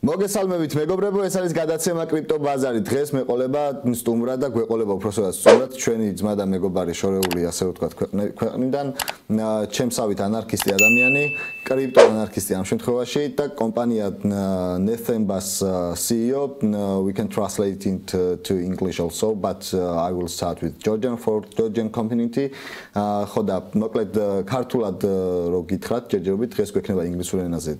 მოგესალმებით მეგობრებო, ეს არის გადაცემა კრიპტო ბაზარი. დღეს მეყოლება სტუმრად და გვეყოლება უпроსტად სტუმრად ჩვენი ძმა და მეგობარი შორეული, ასე ვთქვათ, ქვეყნიდან, ჩემსავით ანარქისტი ადამიანი, კრიპტო ანარქისტი ამ შემთხვევაში და კომპანია Nethembas CEO. We can translate it to English also, but I will start with Georgian for Georgian community. ხო და მოკლედ ქართულად რო გითხრათ, ჯერჯერობით დღეს გვექნება ინგლისურ ენაზე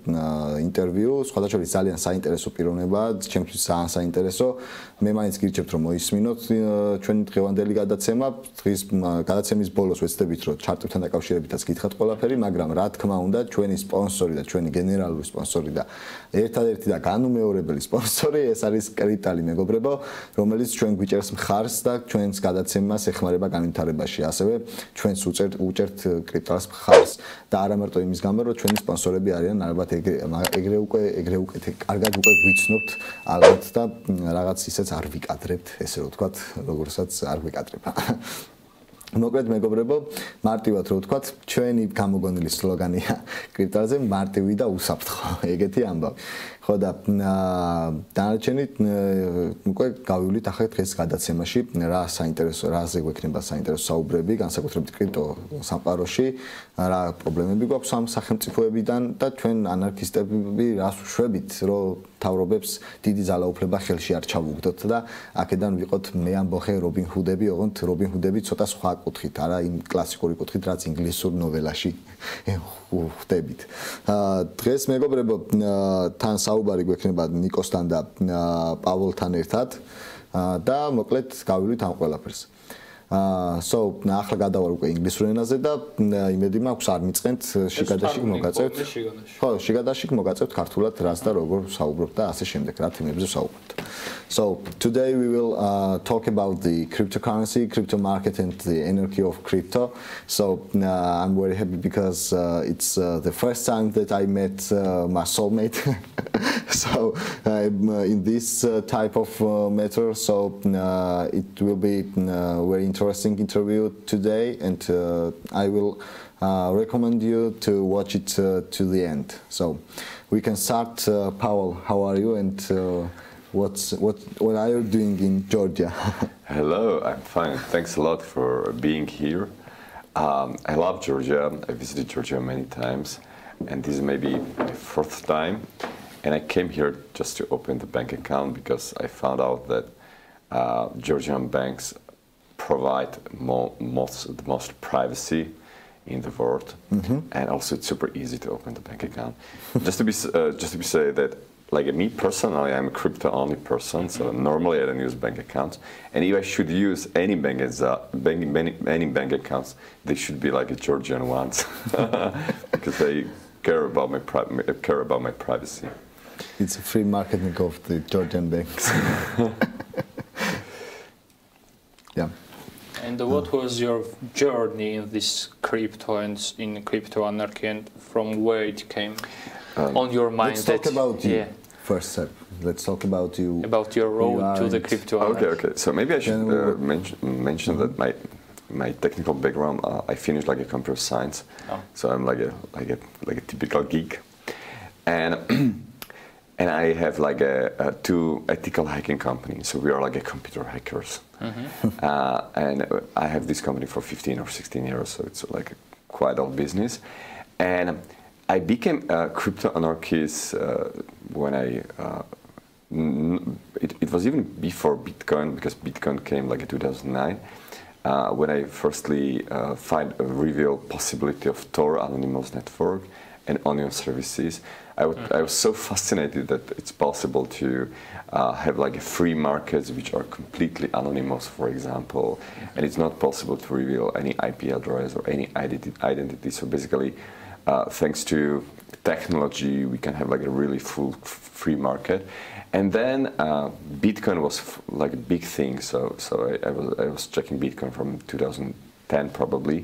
ინტერვიუ, სხვადასხვა ძალიან საინტერესო პიროვნება, ჩემთვის ძალიან საინტერესო. მე მაინც გირჩევთ რომ მოისმინოთ ჩვენი დღევანდელი გადაცემა. დღის გადაცემის ბოლოს ვეცდებით რომ ჩარტებთან დაკავშირებითაც გითხრათ ყველაფერი, მაგრამ რა თქმა უნდა, ჩვენი სპონსორი და ჩვენი გენერალური სპონსორი და ერთადერთი და განუმეორებელი სპონსორი ეს არის კრიპტალი მეგობრებო, რომელიც ჩვენ გვიჭერს მხარს და ჩვენს გადაცემას ეხმარება განვითარებაში. ასევე ჩვენს უჭერთ კრიპტალს მხარს და არა მარტო იმის გამო რომ ჩვენი სპონსორები არიან ალბათ ეგრე უკვე კარგად უკვე გვიცნობთ ალბათ და რაღაც ისეც არ ვიკადრებთ, ესე რომ ვთქვათ, როგორსაც არ ვიკადრებ. მოკლედ მეგობრებო, მარტივად რო ვთქვათ, ჩვენი გამოგონილი სლოგანია კრიპტალზე მარტივი და უსაფრთხო, ეგეთი ამბავი. ხო და დანარჩენი უკვე გავივლით ახლა დღეს გადაცემაში, რა საინტერესო, რაზე გვექნება საინტერესო საუბრები, განსაკუთრებით კრიპტო სამყაროში, რა პრობლემები გვაქვს ამ სახელმწიფოებიდან და ჩვენ ანარქისტები რას ვშვებით, რომ თავრობებს დიდი ძალაუფლება ხელში არ ჩავუგდოთ და აქედან ვიყოთ მე ამბოხე რობინ ჰუდები, ოღონდ რობინ ჰუდები ცოტა სხვა კუთხით, არა იმ კლასიკური კუთხით, რაც ინგლისურ ნოველაში ხვდებით. დღეს მეგობრებო, თან საუბარი გვექნება ნიკოსთან და პაველთან ერთად და მოკლედ გავივლით ამ ყველაფერს. So ახლა გადავარ უკვე ინგლისურ ენაზე და იმედი მაქვს არ მიწყენთ შიგადაში მოგაწევთ. ხო, შიგადაში მოგაწევთ ქართულად რას და როგორ საუბრობთ და ასე შემდეგ, რა თემებზე საუბრობთ. So today we will talk about the cryptocurrency, crypto market and the anarchy of crypto. So I'm very happy because it's the first time that I met my soulmate. So in this type of matter, so it will be very interesting interview today, and I will recommend you to watch it to the end. So we can start. Pavol, how are you, and what are you doing in Georgia? Hello, I'm fine. Thanks a lot for being here. I love Georgia. I visited Georgia many times, and this is maybe my fourth time. And I came here just to open the bank account because I found out that Georgian banks provide the most privacy in the world, and also it's super easy to open the bank account. just to be say that, like me personally, I'm a crypto-only person, so normally I don't use bank accounts. And if I should use any any bank accounts, they should be like a Georgian ones because they care about my privacy. It's a free marketing of the Georgian banks. Yeah. And what was your journey in this crypto and in crypto anarchy, and from where it came on your mind? Let's talk about you first. Let's talk about you. About your road to the crypto anarchy. Okay. So maybe I should mention that my technical background. I finished like a computer science, so I'm like a typical geek, and I have like two ethical hacking companies. So we are like a computer hackers. And I have this company for 15 or 16 years, so it's like a quite old business. And I became a crypto anarchist when it was even before Bitcoin, because Bitcoin came like in 2009. When I firstly reveal possibility of Tor anonymous network and onion services. I was so fascinated that it's possible to have like a free markets which are completely anonymous, for example, and it's not possible to reveal any IP address or any identity. So basically, thanks to technology, we can have like a really full free market. And then Bitcoin was like a big thing. So I was checking Bitcoin from 2010 probably,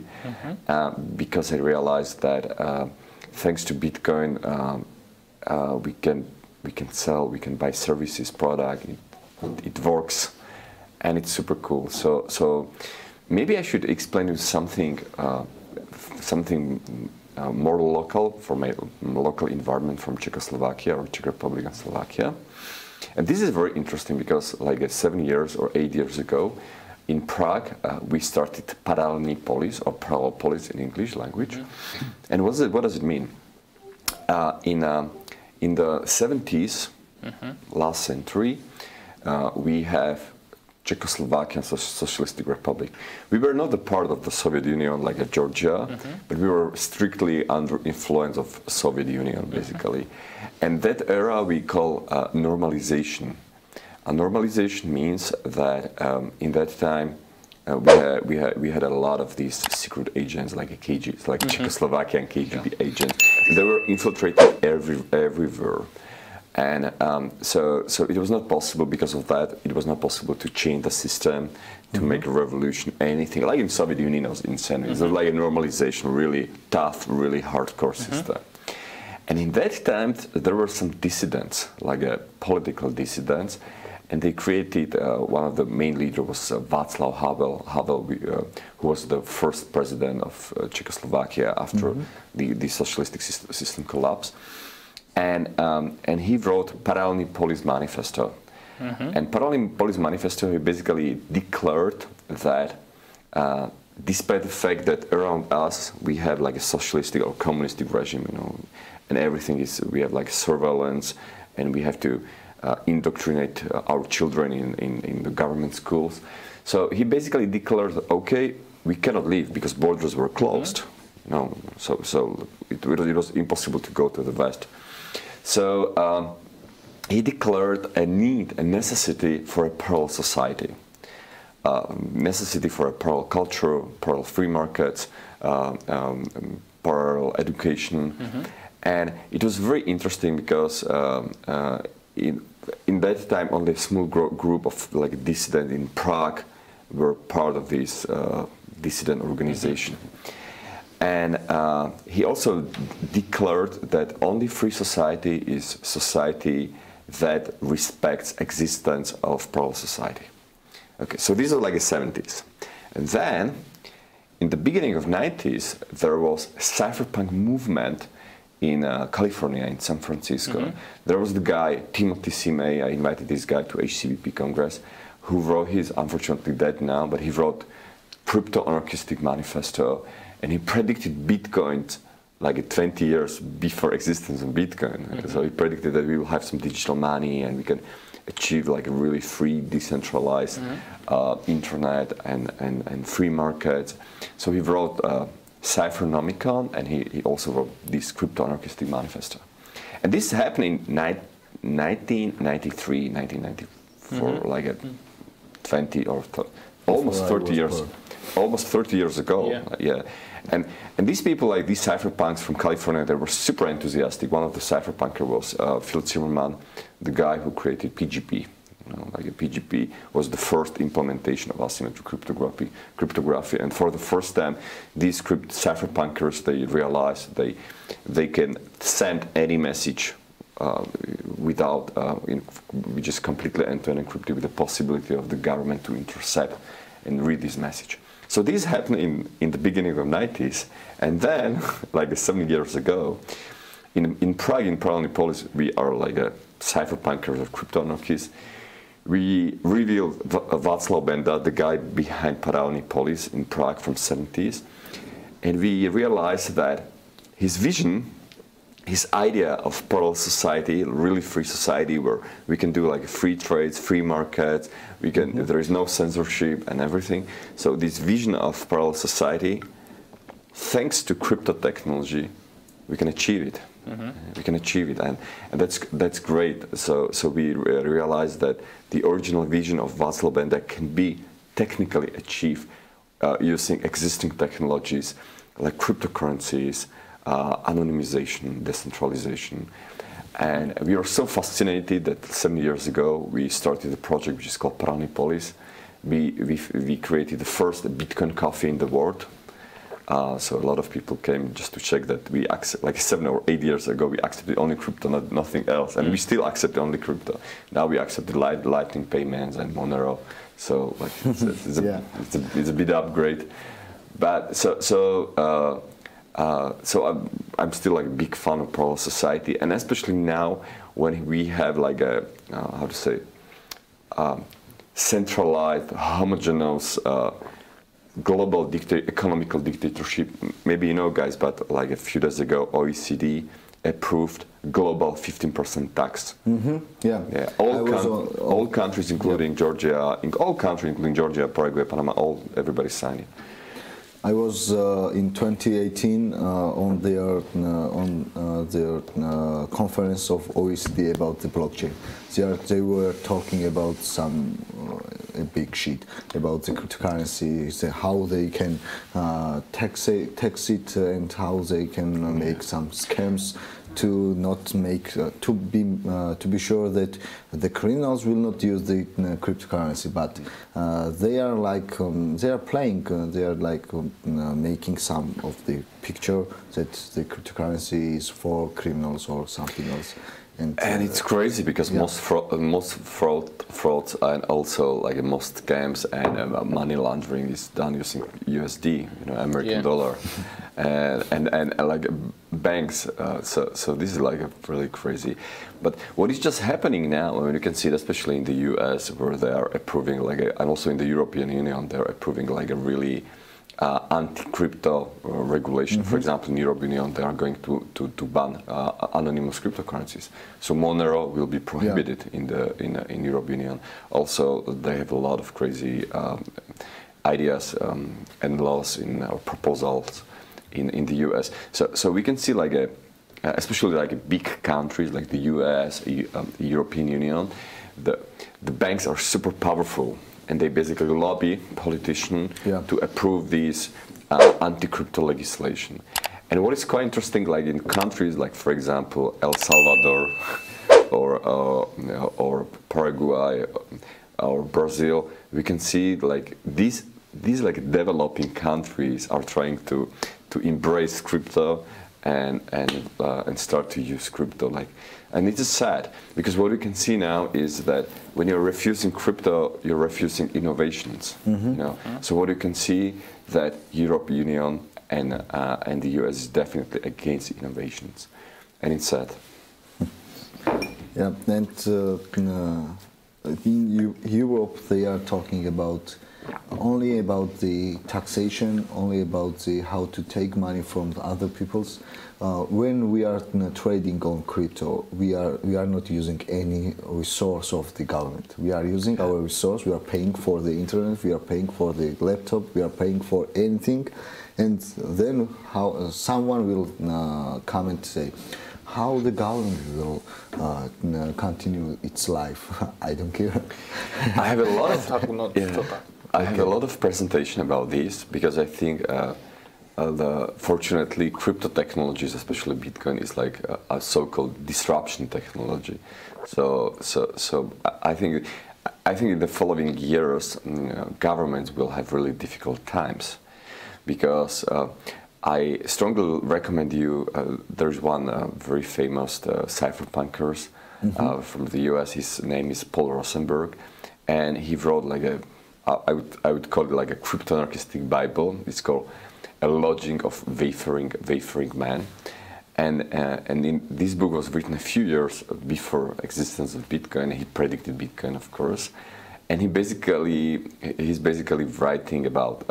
because I realized that thanks to Bitcoin, we can sell, we can buy services, product. It works, and it's super cool. So maybe I should explain you something more local, from a local environment from Czechoslovakia or Czech Republic and Slovakia. And this is very interesting because like 7 years or 8 years ago, in Prague, we started paralelní polis, or parallel polis in English language. And what does it mean? In the 70s, last century, we have Czechoslovakian Socialistic Republic. We were not a part of the Soviet Union like Georgia, but we were strictly under influence of Soviet Union, basically. And that era we call normalization. Normalization means that in that time we had a lot of these secret agents like KGB, like Czechoslovakian KGB agents. They were infiltrated everywhere. And so it was not possible, because of that, it was not possible to change the system, to make a revolution, anything. Like in Soviet Union, it was insane. It was like a normalization, really tough, really hardcore system. And in that time, there were some dissidents, like political dissidents, and they created, one of the main leaders was Václav Havel, who was the first president of Czechoslovakia after the socialistic system collapsed. And he wrote Paralelní polis Manifesto. And Paralelní polis Manifesto, he basically declared that despite the fact that around us we have like a socialistic or communistic regime, you know, and everything is, we have like surveillance, and we have to indoctrinate our children in the government schools. So he basically declared, okay, we cannot leave because borders were closed. No, so it was impossible to go to the West. So he declared a need, a necessity for a parallel society, necessity for a parallel culture, parallel free markets, parallel education. And it was very interesting because in that time only a small group of like dissidents in Prague were part of this dissident organization. And he also declared that only free society is society that respects existence of parallel society. Okay, so these are like the 70s. And then, in the beginning of 90s, there was a cypherpunk movement in California, in San Francisco. There was the guy, Timothy C. May, I invited this guy to HCBP Congress, who wrote his, unfortunately dead now, but he wrote Crypto Anarchistic Manifesto, and he predicted Bitcoin like 20 years before existence of Bitcoin. So he predicted that we will have some digital money and we can achieve like a really free, decentralized internet and free markets. So he wrote Cyphernomicon, and he also wrote this Crypto Anarchistic Manifesto. And this happened in 1993, 1994, like a 20 or almost 30 years. Almost 30 years ago, yeah. And these people, like these cypherpunks from California, they were super enthusiastic. One of the cypherpunkers was Phil Zimmerman, the guy who created PGP. You know, like a PGP was the first implementation of asymmetric cryptography. And for the first time, these cypherpunkers, they realized they can send any message without, which is completely end-to-end encrypted, with the possibility of the government to intercept and read this message. So this happened in the beginning of the 90s, and then, like 7 years ago, in Prague, in Paralelní polis, we are like a cypherpunkers or crypto anarchists. We revealed Václav Benda, the guy behind Paralelní polis in Prague from 70s, and we realized that his vision, his idea of parallel society, really free society, where we can do like free trades, free markets, we can, there is no censorship and everything. So this vision of parallel society, thanks to crypto technology, we can achieve it. We can achieve it, and that's great. So we realized that the original vision of Václav Benda can be technically achieved using existing technologies like cryptocurrencies, anonymization, decentralization. And we were so fascinated that 7 years ago we started a project which is called Paralelní polis. We created the first Bitcoin coffee in the world. So a lot of people came just to check that we accept, like 7 or 8 years ago we accepted only crypto, nothing else. And we still accept only crypto. Now we accept the Lightning payments and Monero. So like it's a bit upgrade. But So I'm still like a big fan of parallel society, and especially now when we have like a how to say centralized, homogeneous global economical dictatorship. Maybe you know, guys, but like a few days ago, OECD approved global 15% tax. Yeah. All countries, including Georgia, including Georgia, Paraguay, Panama, everybody signed it. I was in 2018 on their conference of OECD about the blockchain. They were talking about some a big sheet about the cryptocurrency, how they can tax it and how they can make some scams to not make to be sure that the criminals will not use the cryptocurrency, but they are like they are playing, they are like making some of the picture that the cryptocurrency is for criminals or something else. And it's crazy because most frauds and also like most scams and money laundering is done using USD, American dollar, and like banks. So this is like a really crazy. But what is just happening now? I mean, you can see it especially in the US where they are approving and also in the European Union they are approving like a really anti-crypto regulation. For example, in the European Union, they are going to ban anonymous cryptocurrencies. So Monero will be prohibited in the European Union. Also, they have a lot of crazy ideas and laws in proposals in the US. So we can see like especially like big countries like the US, the European Union, the banks are super powerful. And they basically lobby politicians to approve these anti-crypto legislation. And what is quite interesting, like in countries like, for example, El Salvador or Paraguay or Brazil, we can see like these like developing countries are trying to embrace crypto and start to use crypto. And it is sad because what we can see now is that when you're refusing crypto, you're refusing innovations. So what you can see that European Union and the US is definitely against innovations, and it's sad. Yeah, and in Europe they are talking about only about the taxation, only about the how to take money from the other people's. When we are trading on crypto, we are not using any resource of the government. We are using our resource. We are paying for the internet. We are paying for the laptop. We are paying for anything, and then how someone will come and say how the government will continue its life. I don't care. I have a lot of presentation about this because I think. Fortunately, crypto technologies, especially Bitcoin, is like a so-called disruption technology. So I think in the following years, governments will have really difficult times, because I strongly recommend you. There's one very famous cypherpunker from the U.S. His name is Paul Rosenberg, and he wrote like I would call it like a crypto-anarchistic Bible. It's called A Lodging of Wayfaring Man, and in this book was written a few years before existence of Bitcoin. He predicted Bitcoin, of course, and he's basically writing about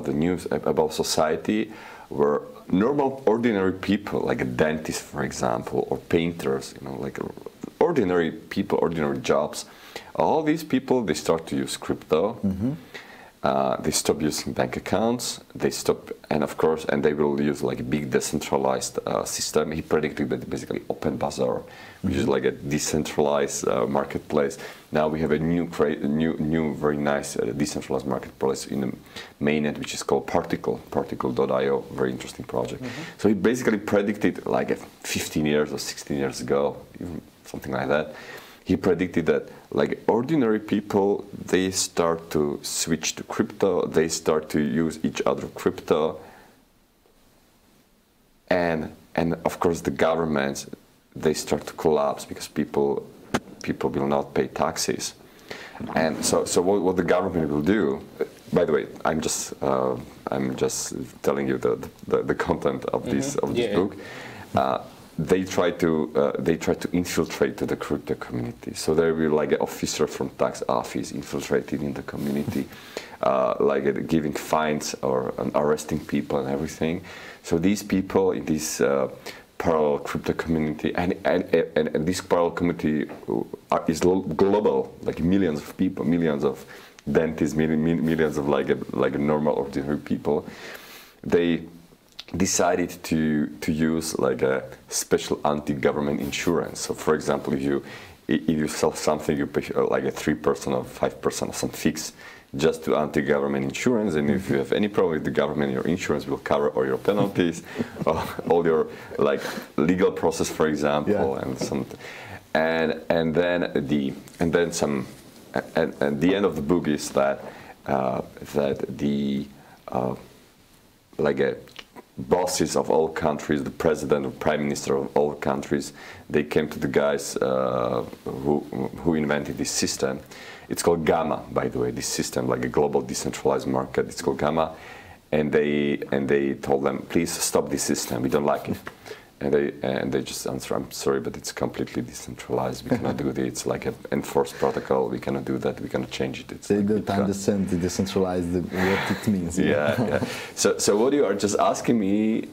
the news about society where normal, ordinary people, like a dentist, for example, or painters, like ordinary people, ordinary jobs, all these people, they start to use crypto. They stop using bank accounts. They stop, and of course, and they will use like a big decentralized system. He predicted that basically open Bazari, which is like a decentralized marketplace. Now we have a new very nice decentralized marketplace in the mainnet, which is called Particle.io. Very interesting project. So he basically predicted like 15 years or 16 years ago, even something like that. He predicted that like ordinary people, they start to switch to crypto, they start to use each other crypto, and of course the governments, they start to collapse because people will not pay taxes. And so what the government will do, by the way, I'm just telling you the content of this book. They try to infiltrate the crypto community. So there will be like an officer from tax office infiltrating in the community, like giving fines or arresting people and everything. So these people in this parallel crypto community, and this parallel community is global, like millions of people, millions of dentists, millions of like normal ordinary people. They decided to use like a special anti-government insurance. So for example, if you sell something, you pay like a 3% or 5% or some fix just to anti-government insurance, and if you have any problem with the government, your insurance will cover all your penalties, all your like legal process, for example, and some, and then the end of the book is that the like a bosses of all countries, the president or prime minister of all countries, they came to the guys who invented this system. It's called Gamma, by the way, this system, like a global decentralized market. It's called Gamma, and they told them, please stop this system. We don't like it. And they just answer, I'm sorry, but it's completely decentralized. We cannot do it. It's like an enforced protocol. We cannot do that. We cannot change it. It's they don't understand the decentralized, what it means. Yeah. So what you are just asking me,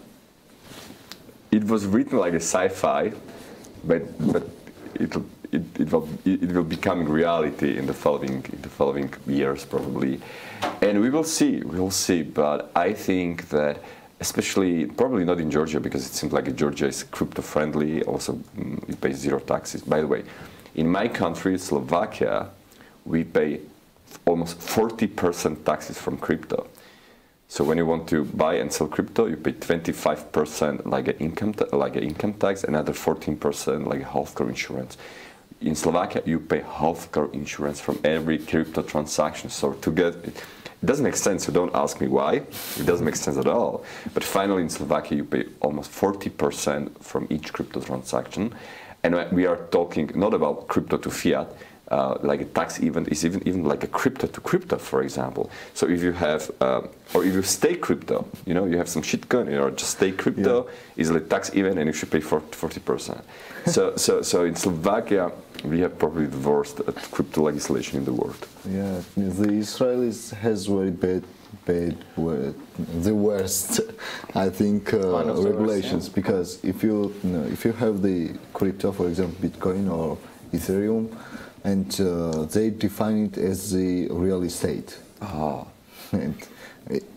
it was written like a sci-fi, but it will become reality in the following years probably, and we will see. But I think that, especially, probably not in Georgia, because it seems like Georgia is crypto friendly, also it pays zero taxes. By the way, in my country, Slovakia, we pay almost 40% taxes from crypto. So when you want to buy and sell crypto, you pay 25% like an income tax, another 14% like healthcare insurance. In Slovakia, you pay healthcare insurance from every crypto transaction. So to get it doesn't make sense, so don't ask me why. It doesn't make sense at all. But finally, in Slovakia, you pay almost 40% from each crypto transaction. And we are talking not about crypto to fiat, like a tax event is even like a crypto to crypto, for example. So if you have, or if you stake crypto, you have some shitcoin, or just stake crypto, is like tax event, and you should pay 40%. So in Slovakia, we have probably the worst crypto legislation in the world. Yeah, the Israelis has very bad, the worst, I think, regulations. Because if you have the crypto, for example, Bitcoin or Ethereum, and they define it as the real estate. And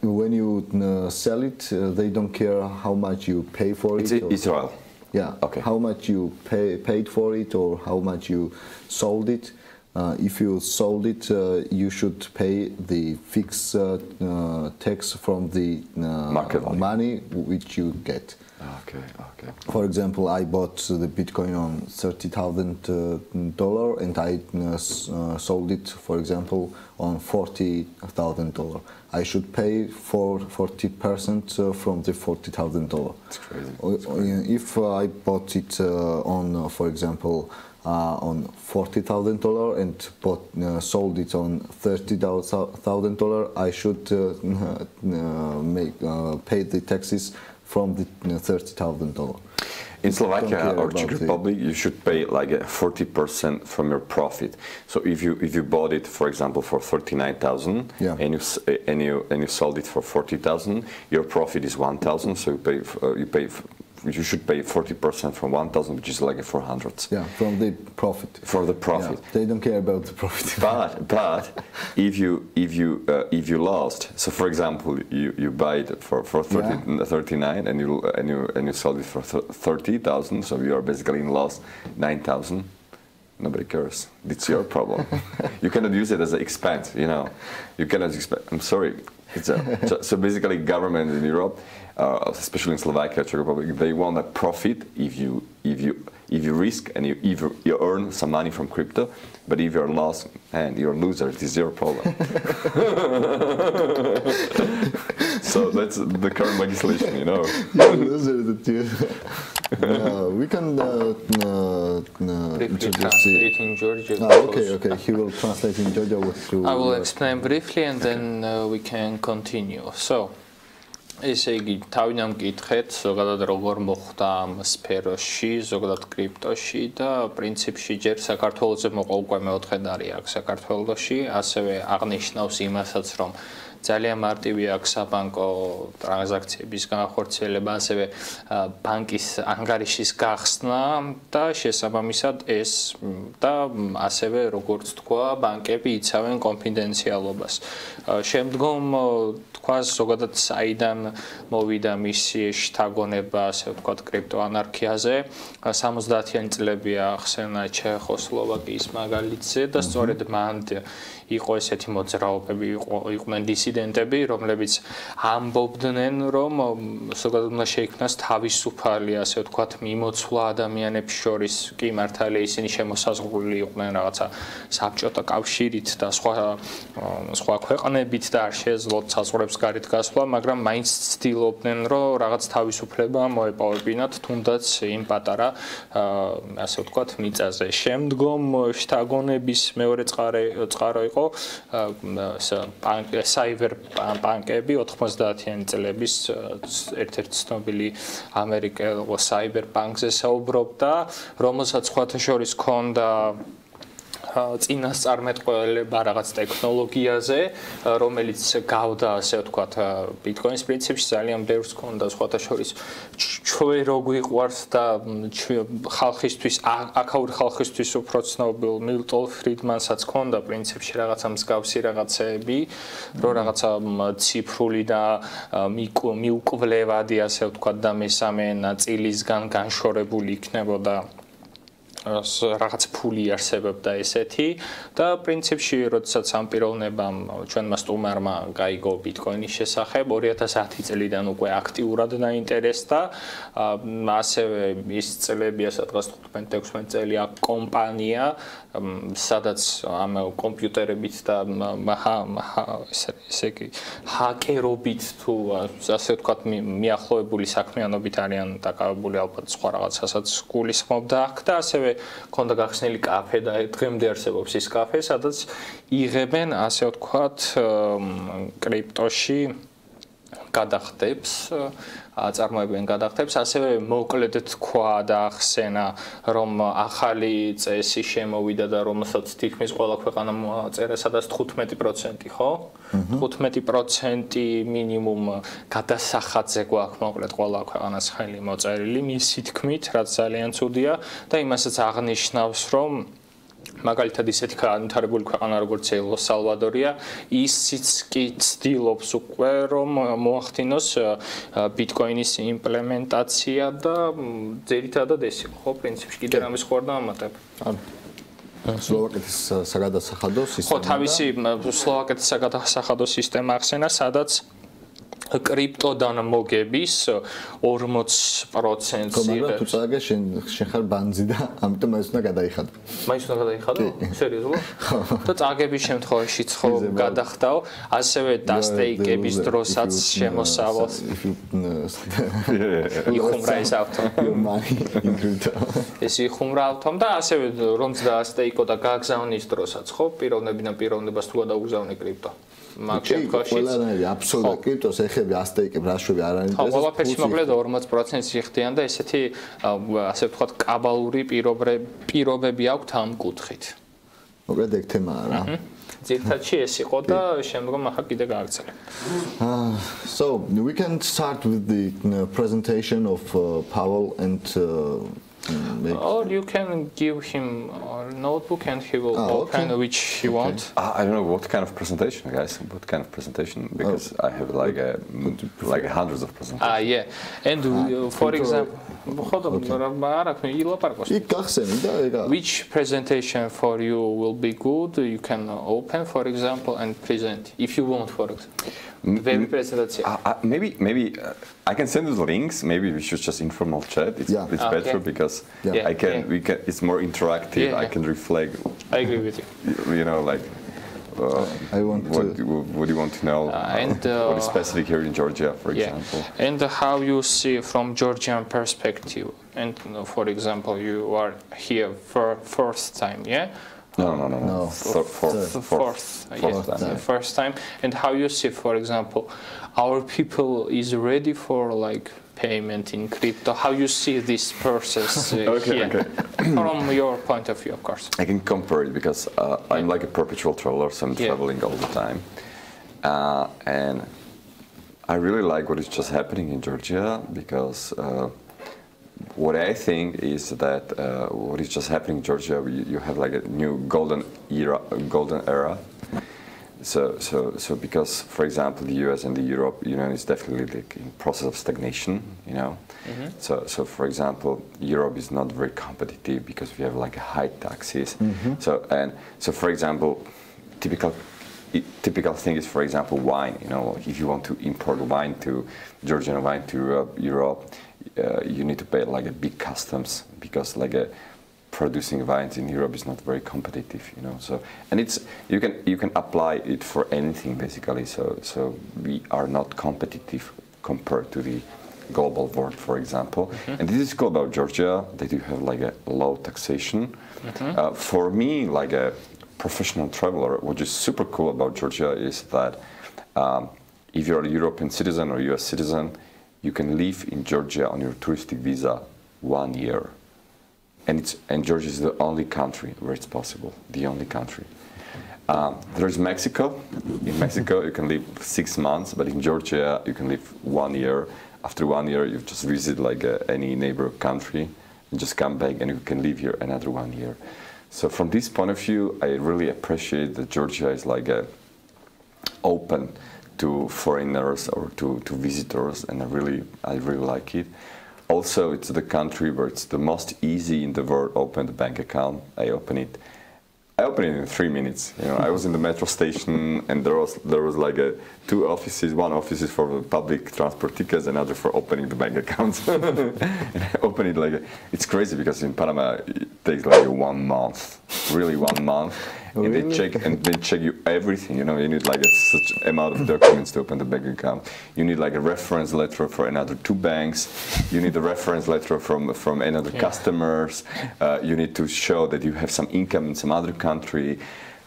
when you sell it, they don't care how much you pay for it. It's Israel. Yeah. Okay. How much you paid for it, or how much you sold it. If you sold it, you should pay the fixed tax from the market money which you get. Okay. For example, I bought the Bitcoin on $30,000, and I sold it, for example, on $40,000. I should pay 40% from the $40,000. That's crazy. If I bought it on, for example, on $40,000 and sold it on $30,000, I should pay the taxes from the $30,000. In Slovakia or Czech Republic, you should pay like 40% from your profit. So if you bought it, for example, for 39,000, and you sold it for 40,000, your profit is 1,000. So you should pay 40% from 1,000, which is like 400. Yeah, from the profit. For the profit. Yeah, they don't care about the profit. But if you lost, so for example, you buy it for 39 and you sold it for 30,000, so you are basically in loss 9,000. Nobody cares. It's your problem. You cannot use it as an expense. You cannot expect. I'm sorry. So basically, government in Europe, especially in Slovakia, Czech Republic, they want a profit if you risk and you earn some money from crypto. But if you're lost and you're a loser, it is your problem. So that's the current legislation, You're a loser, we can briefly translate in Georgia. Okay. He will translate in Georgia. I will explain briefly and then we can continue. So, ესე იგი, თავიდან მკითხეთ, ზოგადად როგორ მოხდა ამ სფეროში, ზოგადად კრიპტოში და პრინციპში ჯერ საქართველოზე მოყვა უკვე მეოთხედარი აქვს საქართველოში, ასევე აღნიშნავს იმასაც, რომ ძალიან მარტივი აქვს საბანკო ტრანზაქციების განხორციელება, ასევე ბანკის ანგარიშის გახსნა და შესაბამისად ეს და ასევე როგორც თქვა, ბანკები იცავენ კონფიდენციალობას. შემდგომ თქვას ზოგადად საიდან მოვიდა მისი შთაგონება, ასე ვთქვათ, კრიპტოანარქიაზე. 70-იანი წლებია ახსენა ჩეხოსლოვაკიის მაგალითზე და სწორედ მან იყო ესეთი მოძრაობები, იყვნენ დისიდენტები, რომლებიც ამბობდნენ, რომ ზოგადად უნდა შეიქმნას თავისუფალი, ასე ვთქვათ, მიმოცვლა ადამიანებს შორის, კი მართალია ისინი შემოსაზღვრული იყვნენ რაღაცა საბჭოთა კავშირით და სხვა ქვეყნებით და არ შეეძლოთ საზღვრებს გარეთ გასვლა, მაგრამ მაინც ცდილობდნენ, რომ რაღაც თავისუფლება მოეპოვებინათ, თუნდაც იმ პატარა, ასე ვთქვათ, მიწაზე. შემდგომ შთაგონების მეორე წყარო იყო საიბერ ბანკები 90-იანი წლების ერთ-ერთი ცნობილი ამერიკელ საიბერ ბანკზე საუბრობდა, რომელსაც სხვათა შორის ჰქონდა წინასწარმეტყველება რაღაც ტექნოლოგიაზე, რომელიც გავდა, ასე ვთქვათ, ბიტკოინის პრინციპში ძალიან ბევრს ჰქონდა, სხვათა შორის ჩვენ რო გვიყვარს და ხალხისთვის, აქაური ხალხისთვის უფრო ცნობილ მილტონ ფრიდმანსაც ჰქონდა პრინციპში რაღაცა მსგავსი რაღაცეები, რომ რაღაცა ციფრული და მიუკვლევადი, ასე ვთქვათ, და მესამე ნაწილისგან განშორებული იქნებოდა რაღაც ფული არსებობდა ესეთი და პრინციპში როდესაც ამ პიროვნებამ ჩვენმა სტუმარმა გაიგო ბიტკოინის შესახებ 2010 წლიდან უკვე აქტიურად დაინტერესდა ასევე ის წლებია სადღაც 15-16 წელია კომპანია სადაც ამ კომპიუტერებით და ესე იგი ჰაკერობით თუ ასე ვთქვათ მიახლოებული საქმიანობით არიან დაკავებული ალბათ სხვა რაღაცასაც გულისხმობდა აქ და ასევე ქონდა გახსნილი კაფე და დღემდე არსებობს ის კაფე, სადაც იღებენ, ასე ვთქვათ, კრიპტოში გადახდებს, აწარმოებენ გადახდებს, ასევე მოკლედ თქვა და ახსენა, რომ ახალი წესი შემოვიდა და რომელსაც თითქმის ყველა ქვეყანა მოაწერა, სადაც 15%, ხო? 15% მინიმუმ გადასახადზე გვაქვს მოკლედ ყველა ქვეყანას ხელი მოწერილი, მისი თქმით, რაც ძალიან ცუდია და იმასაც აღნიშნავს, რომ მაგალითად ისეთი განვითარებული ქვეყანა როგორც ელ-სალვადორია ისიც კი ცდილობს უკვე რომ მოახდინოს ბიტკოინის იმპლემენტაცია და ძირითადად ეს იყო ხო პრინციპში კიდე რამის ხوار დამატებ სლოვაკეთის საგადასახადო სისტემა ხო თავისი სლოვაკეთის საგადასახადო სისტემა ახსენა სადაც კრიპტოდან მოგების 40%-ზე. მაგრამ თუ წაგე შენ ხარ ბანძი და ამიტომ მაინც უნდა გადაიხადო. მაინც უნდა გადაიხადო? სერიოზულად? და წაგების შემთხვევაშიც ხო გადახდაო, ასევე დასტეიკების დროსაც შემოსავალს. იხუმრა ეს ავტო. ეს იხუმრა ავტომ და ასევე რომ დასტეიკო და გაგზავნის დროსაც ხო პიროვნებიდან პიროვნებას თუ გადაუგზავნე კრიპტო. მაგ შემთხვევაში ყველანაირი აბსოლუტურად კრიპტოს ეხები ასტეიკებ რაშვები არ არის ეს ყველაფერში მოკლედ 40%-ს იხდიან და ესეთი ასე ვთქვათ კაბალური პირობები აქვთ ამ კუთხით მოკლედ ეგ თემაა რა ძირითადში ეს იყო და შემდგომ ახლა კიდე გააგრძელებ So we can start with the presentation of Pavol and or you can give him a notebook and he will open which he wants. I don't know what kind of presentation, guys. What kind of presentation? Because I have like hundreds of presentations. Yeah, and for example, which presentation for you will be good? You can open, for example, and present if you want, for example. Maybe I can send you the links. Maybe we should just informal chat. It's better because it's more interactive. I can reflect. I agree with you. You know, like what do you want to know? What is specific here in Georgia, for example? And how you see from Georgian perspective. And for example, you are here for first time, yeah? No. First time. And how you see, for example, our people is ready for like payment in crypto? How you see this process here? From your point of view, of course. I can compare it because I'm like a perpetual traveler, so I'm traveling all the time. And I really like what is just happening in Georgia because what I think is that what is just happening in Georgia, you have like a new golden era. So because, for example, the US and the Europe Union is definitely like in process of stagnation, you know. So for example, Europe is not very competitive because we have like high taxes. So for example, typical thing is, for example, wine. You know, if you want to import wine to Georgian wine to Europe, you need to pay like a big customs because like producing wines in Europe is not very competitive, you know. So and you can apply it for anything basically. So we are not competitive compared to the global world, for example. And this is cool about Georgia that you have like a low taxation. For me, like a professional traveler, what is super cool about Georgia is that if you're a European citizen or US citizen, you can live in Georgia on your touristic visa 1 year. And Georgia is the only country where it's possible, the only country. There's Mexico. In Mexico, you can live 6 months, but in Georgia, you can live 1 year. After 1 year, you just visit like any neighbor country and just come back, and you can live here another 1 year. So from this point of view, I really appreciate that Georgia is like open to foreigners or to visitors, and I really like it. Also, it's the country where it's the most easy in the world. Open the bank account. I open it in 3 minutes. You know, I was in the metro station, and there was like two offices. One office is for the public transport tickets, another for opening the bank accounts. And I open it like it's crazy because in Panama it takes like 1 month, really 1 month. And they check you everything. You know, you need like such amount of documents to open the bank account. You need like a reference letter for another 2 banks. You need a reference letter from another customers. You need to show that you have some income in some other country.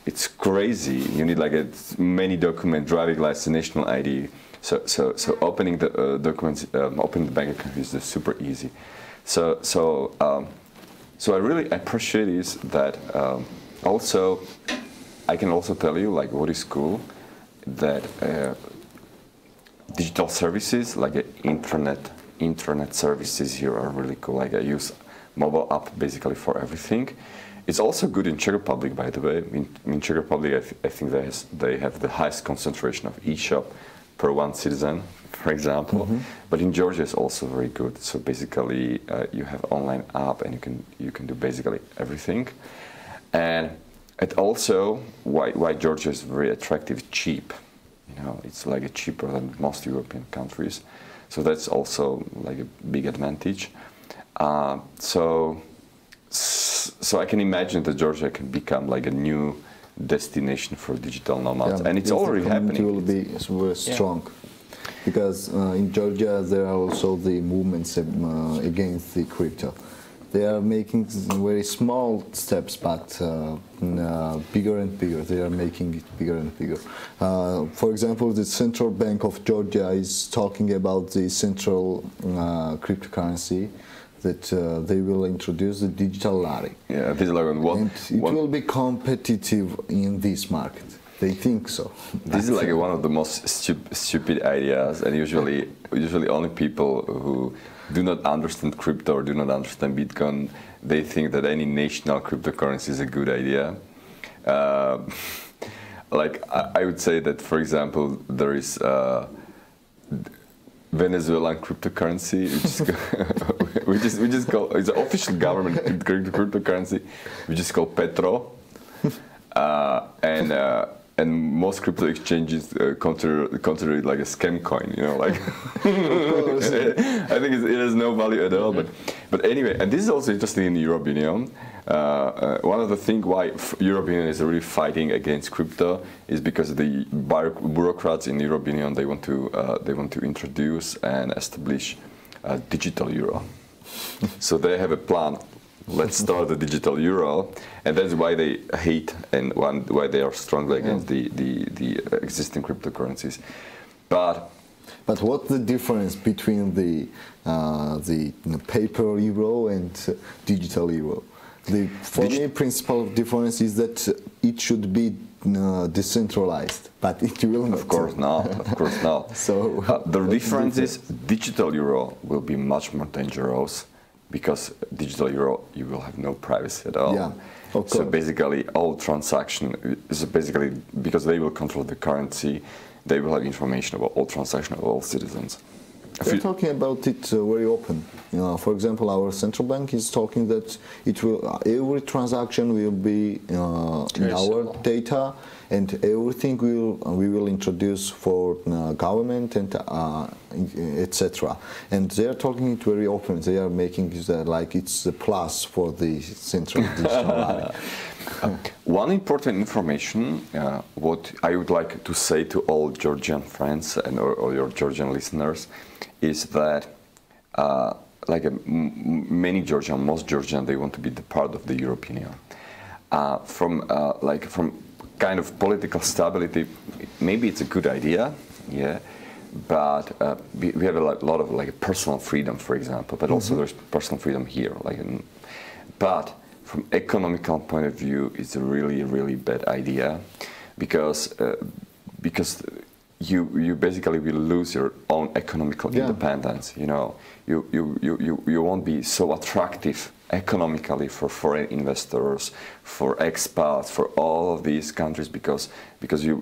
It's crazy. You need like many documents, driving license, national ID. So opening the documents, opening the bank account is super easy. So I really appreciate is that. Also, I can also tell you like what is cool that digital services like internet services here are really cool. Like I use mobile app basically for everything. It's also good in Czech Republic, by the way. In Czech Republic, I think they have the highest concentration of e-shop per 1 citizen, for example. But in Georgia, it's also very good. So basically, you have online app, and you can do basically everything. And it also why Georgia is very attractive, cheap. You know, it's like cheaper than most European countries, so that's also like a big advantage. So I can imagine that Georgia can become like a new destination for digital nomads, and it's already happening. It will be very strong. Because in Georgia there are also the movements against the crypto. They are making very small steps, but bigger and bigger. They are making it bigger and bigger. For example, the Central Bank of Georgia is talking about the central cryptocurrency that they will introduce the digital lari. Yeah, this is like and it will be competitive in this market. They think so. This is like one of the most stupid ideas, and usually only people who do not understand crypto or do not understand Bitcoin, they think that any national cryptocurrency is a good idea. Like I would say that, for example, there is Venezuelan cryptocurrency, we just call it's an official government cryptocurrency. We just call Petro, and most crypto exchanges consider it like a scam coin, you know, like I think it has no value at all. But anyway, and this is also interesting in the European Union. One of the things why European Union is really fighting against crypto is because the bureaucrats in the European Union they want to introduce and establish a digital euro. So they have a plan. Let's start the digital euro, and that's why they hate and why they are strongly against the existing cryptocurrencies. But what's the difference between the paper euro and digital euro? For me, principal difference is that it should be decentralized, but it will not. Of course not. Of course not. So the difference is digital euro will be much more dangerous. Because digital euro, you will have no privacy at all. Yeah, of course. So basically, all transaction is basically because they will control the currency, they will have information about all transactions of all citizens. We're talking about it very open. For example, our central bank is talking that it will every transaction will be in our data, and everything we will introduce for government and etc. And they are talking it very open. They are making it like it's a plus for the central digital money. One important information, what I would like to say to all Georgian friends and or your Georgian listeners, is that many Georgian, most Georgian, they want to be the part of the European Union. From kind of political stability, maybe it's a good idea, yeah. But we have a lot of personal freedom, for example. But also there's personal freedom here, but from economical point of view, it's a really bad idea, because you basically will lose your own economical independence. You know, you won't be so attractive economically for foreign investors, for expats, for all of these countries, because you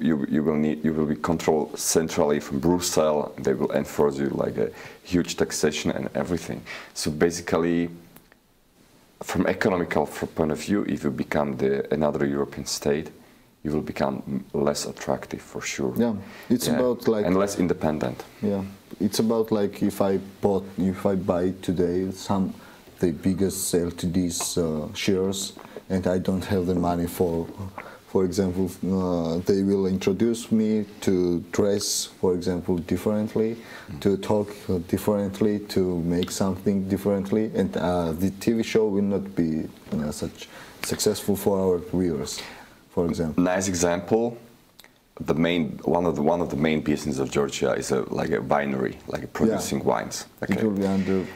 will be controlled centrally from Brussels. They will enforce you like a huge taxation and everything. So basically, from economical point of view, if you become another European state, you will become less attractive for sure. Yeah, it's about like and less independent. Yeah, it's about like if I buy today the biggest LTD's shares, and I don't have the money for example, they will introduce me to dress, for example, differently, to talk differently, to make something differently, and the TV show will not be such successful for our viewers, for example. Nice example. One of the main business of Georgia is like a winery, like producing wines. Okay. It will be under.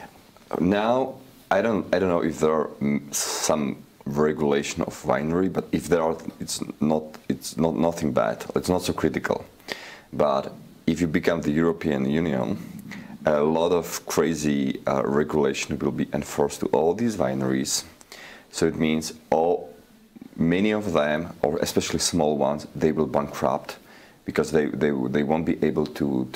Now I don't know if there are some regulation of winery, but if there are, it's not nothing bad. It's not so critical. But if you become the European Union, a lot of crazy regulation will be enforced to all these wineries. So it means many of them, or especially small ones, they will bankrupt, because they won't be able to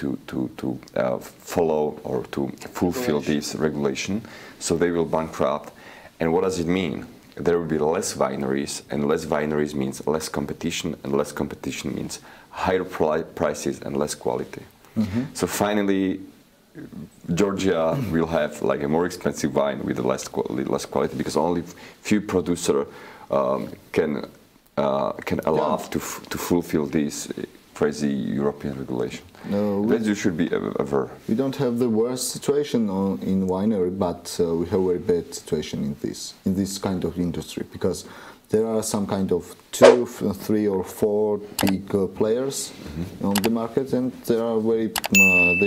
follow or to fulfill this regulation. So they will bankrupt. And what does it mean? There will be less wineries, and less wineries means less competition, and less competition means higher prices and less quality. So finally, Georgia will have like a more expensive wine with less quality, because only few producers can allow to fulfill this crazy European regulation. No, that you should be aware. We don't have the worst situation in winery, but we have a very bad situation in this kind of industry, because there are some kind of 2, 3 or 4 big players on the market, and they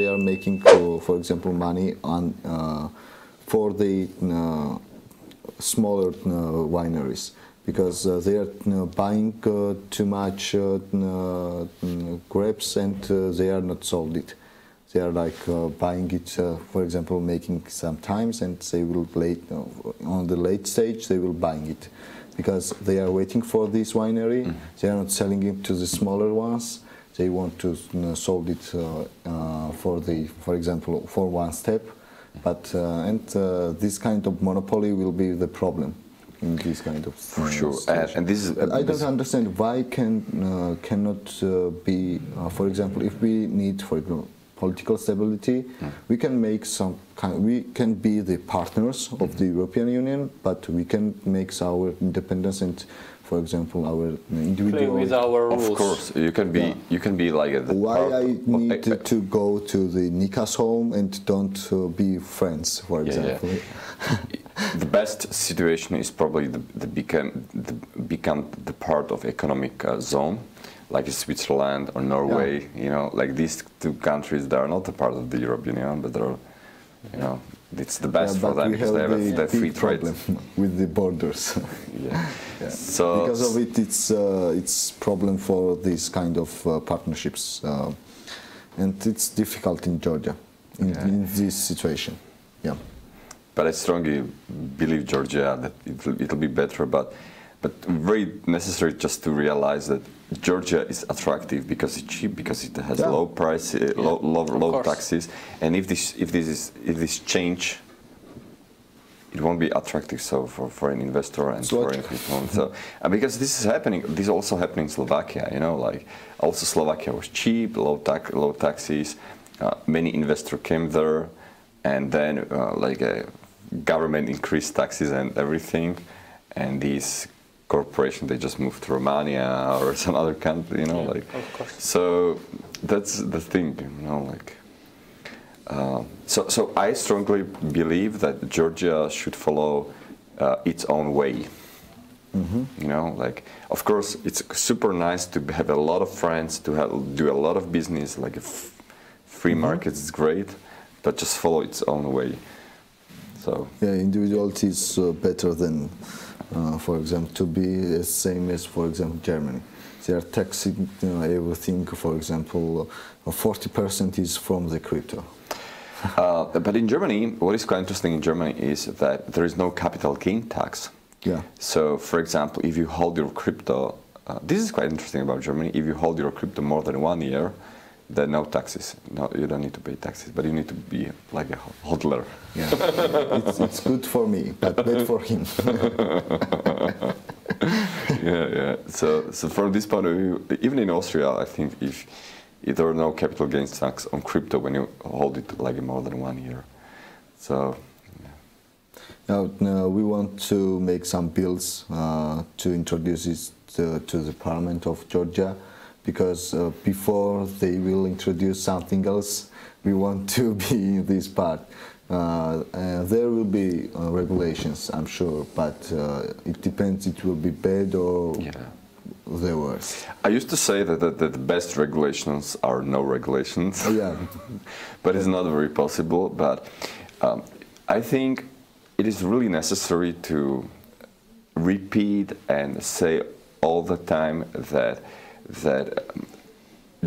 are making, for example, money on for the smaller wineries, because they are buying too much grapes, and they are not sold it. They are like buying it, for example, making sometimes, and they will on the late stage they will buying it, because they are waiting for this winery. They are not selling it to the smaller ones. They want to sold it for example, for one step, but this kind of monopoly will be the problem. in this kind of for sure. And this is. I don't understand why cannot be, for example, if we need, for example, political stability, we can make some we can be the partners of the European Union, but we can make our independence and, for example, our individual. Play with our rules. Of course, you can be like. Why I need to go to the Nika's home and don't be friends, for example. The best situation is probably become the part of economic zone, like Switzerland or Norway. You know, like these two countries, they are not a part of the European Union, but they're, you know, it's the best for them because they have that free trade with the borders. So because of it, it's problem for this kind of partnerships, and it's difficult in Georgia in this situation. Yeah. But I strongly believe Georgia that it'll be better, but very necessary just to realize that Georgia is attractive because it's cheap, because it has low price, low taxes, and if this change, it won't be attractive so for an investor and foreign people. So because this is happening, this also happening in Slovakia. You know, like also Slovakia was cheap, low taxes. Many investors came there, and then government increased taxes and everything, and these corporations, they just moved to Romania or some other country, you know, like. Of course. So that's the thing, you know, like. So I strongly believe that Georgia should follow its own way. You know, like, of course, it's super nice to have a lot of friends, to do a lot of business, like free market is great, but just follow its own way. So individuality is better than, for example, to be the same as, for example, Germany. They are taxing everything. For example, 40% is from the crypto. But in Germany, what is quite interesting in Germany is that there is no capital gain tax. So, for example, if you hold your crypto, this is quite interesting about Germany. If you hold your crypto more than 1 year, then no taxes. No, you don't need to pay taxes, but you need to be like a hodler. It's good for me, but bad for him. So from this point of view, even in Austria, I think if there are no capital gains tax on crypto when you hold it like more than 1 year. So. Now we want to make some bills to introduce it to the Parliament of Georgia, because before they will introduce something else, we want to be in this part. There will be regulations, I'm sure, but it depends. It will be bad or the worst. I used to say that the best regulations are no regulations. But it's not very possible. But I think it is really necessary to repeat and say all the time that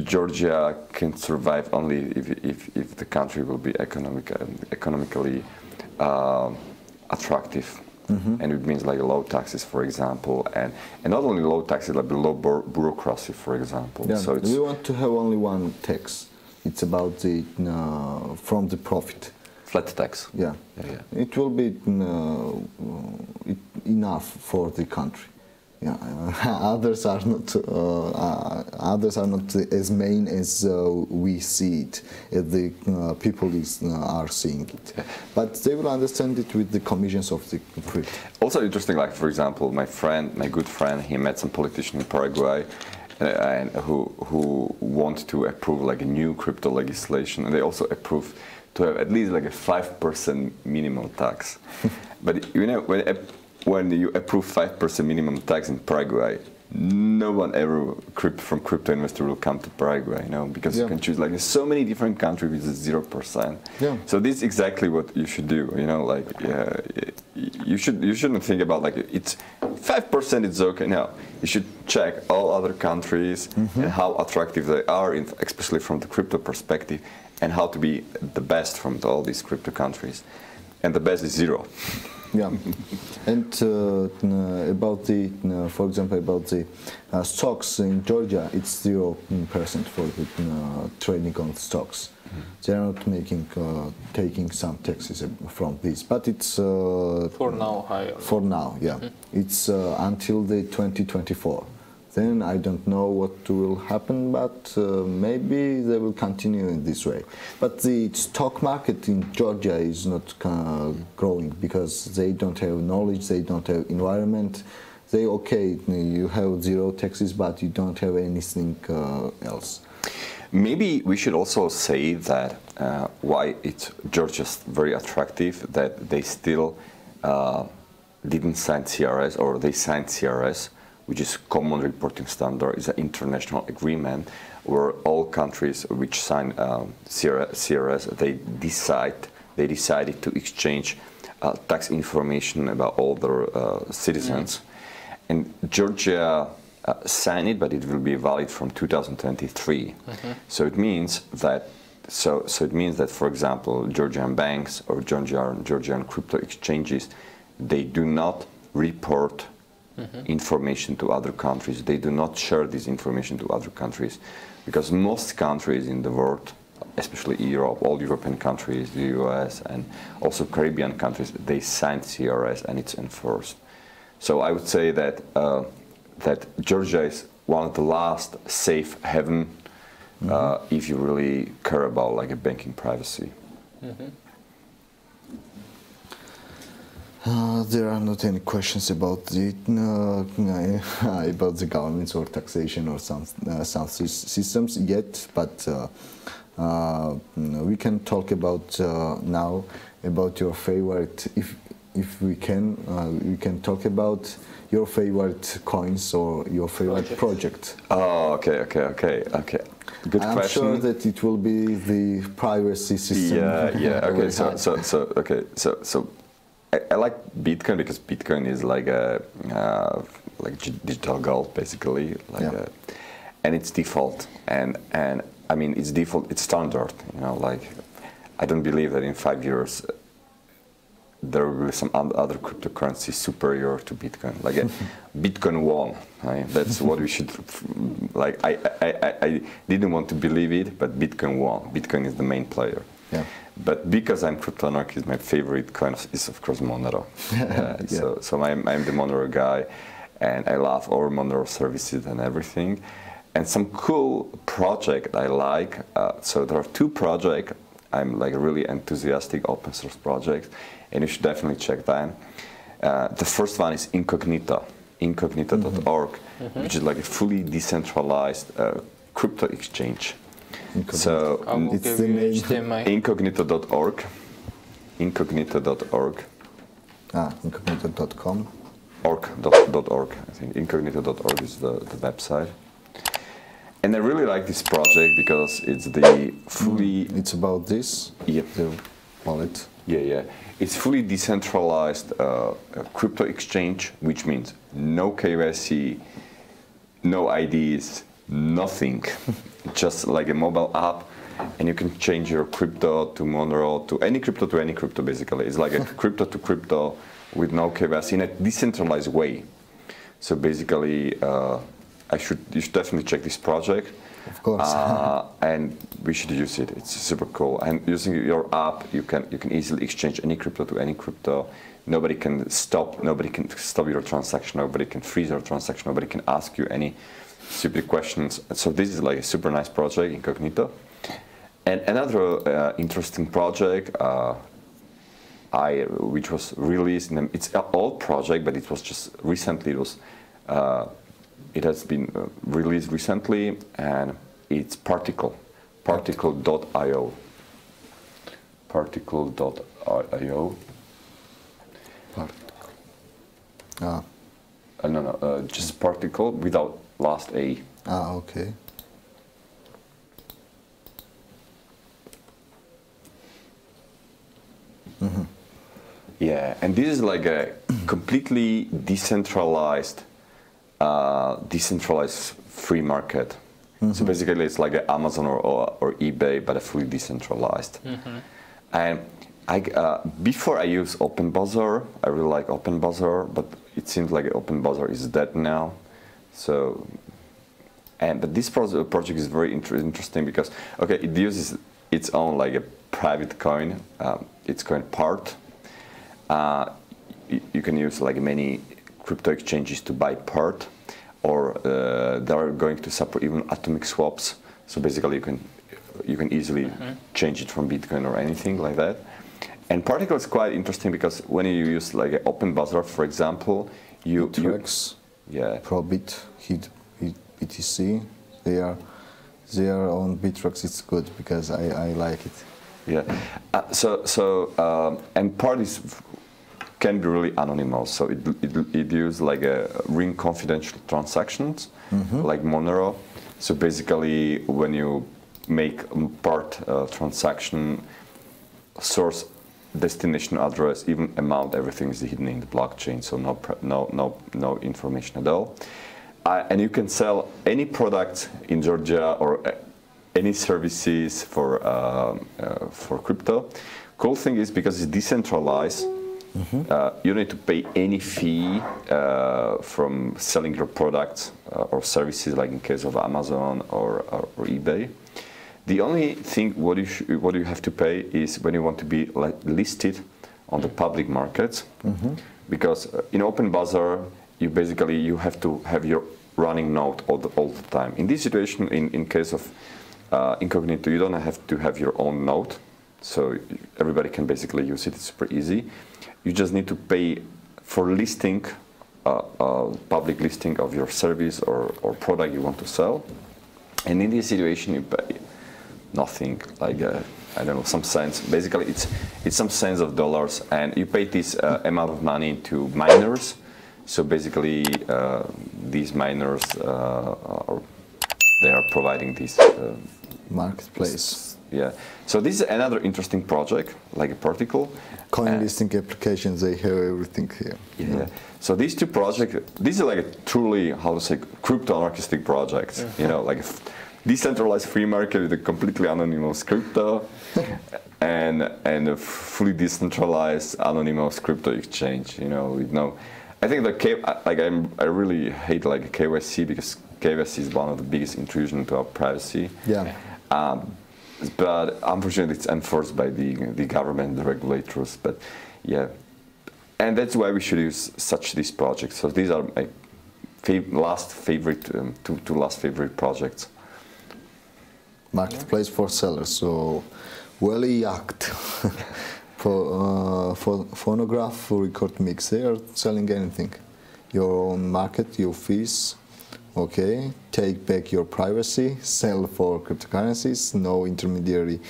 Georgia can survive only if the country will be economically attractive. And it means like low taxes, for example, and not only low taxes, like low bureaucracy, for example. So we want to have only one tax. It's about the from the profit. Flat tax. It will be enough for the country. Others are not as main as we see it, as the people are seeing it. But they will understand it with the commissions of the crypto. Also interesting, like for example, my good friend, he met some politician in Paraguay, and who want to approve like a new crypto legislation, and they also approve to have at least like a 5% minimum tax. But you know, when you approve 5% minimum tax in Paraguay, no one ever from crypto investor will come to Paraguay, you know, because you can choose like so many different countries with 0%. So this is exactly what you should do, you know, like you shouldn't think about like it's 5% it's okay. No, you should check all other countries and how attractive they are, especially from the crypto perspective, and how to be the best from all these crypto countries. And the best is 0. And about the, for example, about the stocks in Georgia, it's 0% for the trading on stocks. They are not making taking some taxes from this, but it's for now higher. For now, yeah, it's until the 2024. Then I don't know what will happen, but maybe they will continue in this way. But the stock market in Georgia is not growing because they don't have knowledge, they don't have environment. They okay, you have zero taxes, but you don't have anything else. Maybe we should also say that why it's Georgia's very attractive, that they still didn't sign CRS, or they signed CRS, which is Common Reporting Standard, is an international agreement where all countries which sign CRS, they decided to exchange tax information about all their citizens. And Georgia signed it, but it will be valid from 2023. So it means that for example, Georgian banks or Georgian crypto exchanges, they do not report information to other countries. They do not share this information to other countries, because most countries in the world, especially Europe, all European countries, the US, and also Caribbean countries, they signed CRS and it's enforced. So I would say that that Georgia is one of the last safe haven if you really care about like a banking privacy. There are not any questions about the governments or taxation or some systems yet, but we can talk about now about your favorite. If we can talk about your favorite coins or your favorite project. Oh, okay. Good question. I'm sure that it will be the privacy system. Yeah. Okay. So I like Bitcoin because Bitcoin is like a like digital gold, basically, and it's default, and I mean it's default, it's standard. You know, like I don't believe that in 5 years there will be some other cryptocurrency superior to Bitcoin. Like Bitcoin won. Right? That's what we should. Like I didn't want to believe it, but Bitcoin won. Bitcoin is the main player. Yeah. But because I'm crypto anarchist, my favorite coin is of course Monero. So I'm the Monero guy, and I love all Monero services and everything. And some cool project I like. So there are two projects I'm like really enthusiastic open source projects, and you should definitely check them. The first one is Incognito, incognito.org, which is like a fully decentralized crypto exchange. So it's the name. Incognito.org. Incognito.org. Incognito.com. Org.org. I think incognito.org is the website. And I really like this project because it's the fully. It's about this. Yeah. The wallet. Yeah. It's fully decentralized crypto exchange, which means no KYC, no IDs, nothing. Just like a mobile app, and you can change your crypto to Monero, to any crypto basically. It's like a crypto to crypto with no KYC in a decentralized way. So basically, you should definitely check this project. Of course. And we should use it. It's super cool. And using your app, you can easily exchange any crypto to any crypto. Nobody can stop your transaction. Nobody can freeze your transaction. Nobody can ask you any stupid questions. So this is like a super nice project, Incognito. And another interesting project, which was released. It's an old project, but it was just recently. It has been released recently, and it's Particle, particle.io. Particle.io. No, just Particle without last A. Okay. Yeah, and this is like a completely decentralized free market. So basically it's like a Amazon or eBay, but a fully decentralized. And before I use OpenBazaar, I really like OpenBazaar, but it seems like OpenBazaar is dead now. So, but this project is very interesting because, okay, it uses its own like a private coin. It's coin part. You can use like many crypto exchanges to buy part, or they are going to support even atomic swaps. So basically, you can easily change it from Bitcoin or anything like that. And particle is quite interesting because when you use like an open Bazar, for example, Probit, BTC, they are on Bittrex. It's good because I like it. Yeah. And parties can be really anonymous. So it uses like a ring confidential transactions, like Monero. So basically, when you make part transaction, source, destination address, even amount, everything is hidden in the blockchain. So no information at all. And you can sell any product in Georgia or any services for crypto. Cool thing is because it's decentralized, you don't need to pay any fee from selling your products or services, like in case of Amazon or eBay. The only thing what you have to pay is when you want to be listed on the public markets, because in Open Bazar you have to have your running node all the time. In this situation, in case of incognito, you don't have to have your own node, so everybody can basically use it. It's super easy. You just need to pay for listing, public listing of your service or product you want to sell. And in this situation, you pay nothing, like I don't know, some cents. Basically, it's some cents of dollars, and you pay this amount of money to miners. So basically, these miners they are providing this marketplace. Yeah. So this is another interesting project, like a particle. Coin listing applications, they have everything here. Yeah. So these two projects, these are like a truly, how to say, crypto anarchistic projects. You know, like a decentralized free market with a completely anonymous crypto, and a fully decentralized anonymous crypto exchange. You know, with no. I think that I really hate like KYC because KYC is one of the biggest intrusion into our privacy. Yeah. But unfortunately, it's enforced by the government, the regulators. But yeah, and that's why we should use these projects. So these are my two last favorite projects. Marketplace for sellers. So, yacht for phonograph, record mix. They are selling anything. Your own market, your fees. Okay, take back your privacy, sell for cryptocurrencies, no intermediary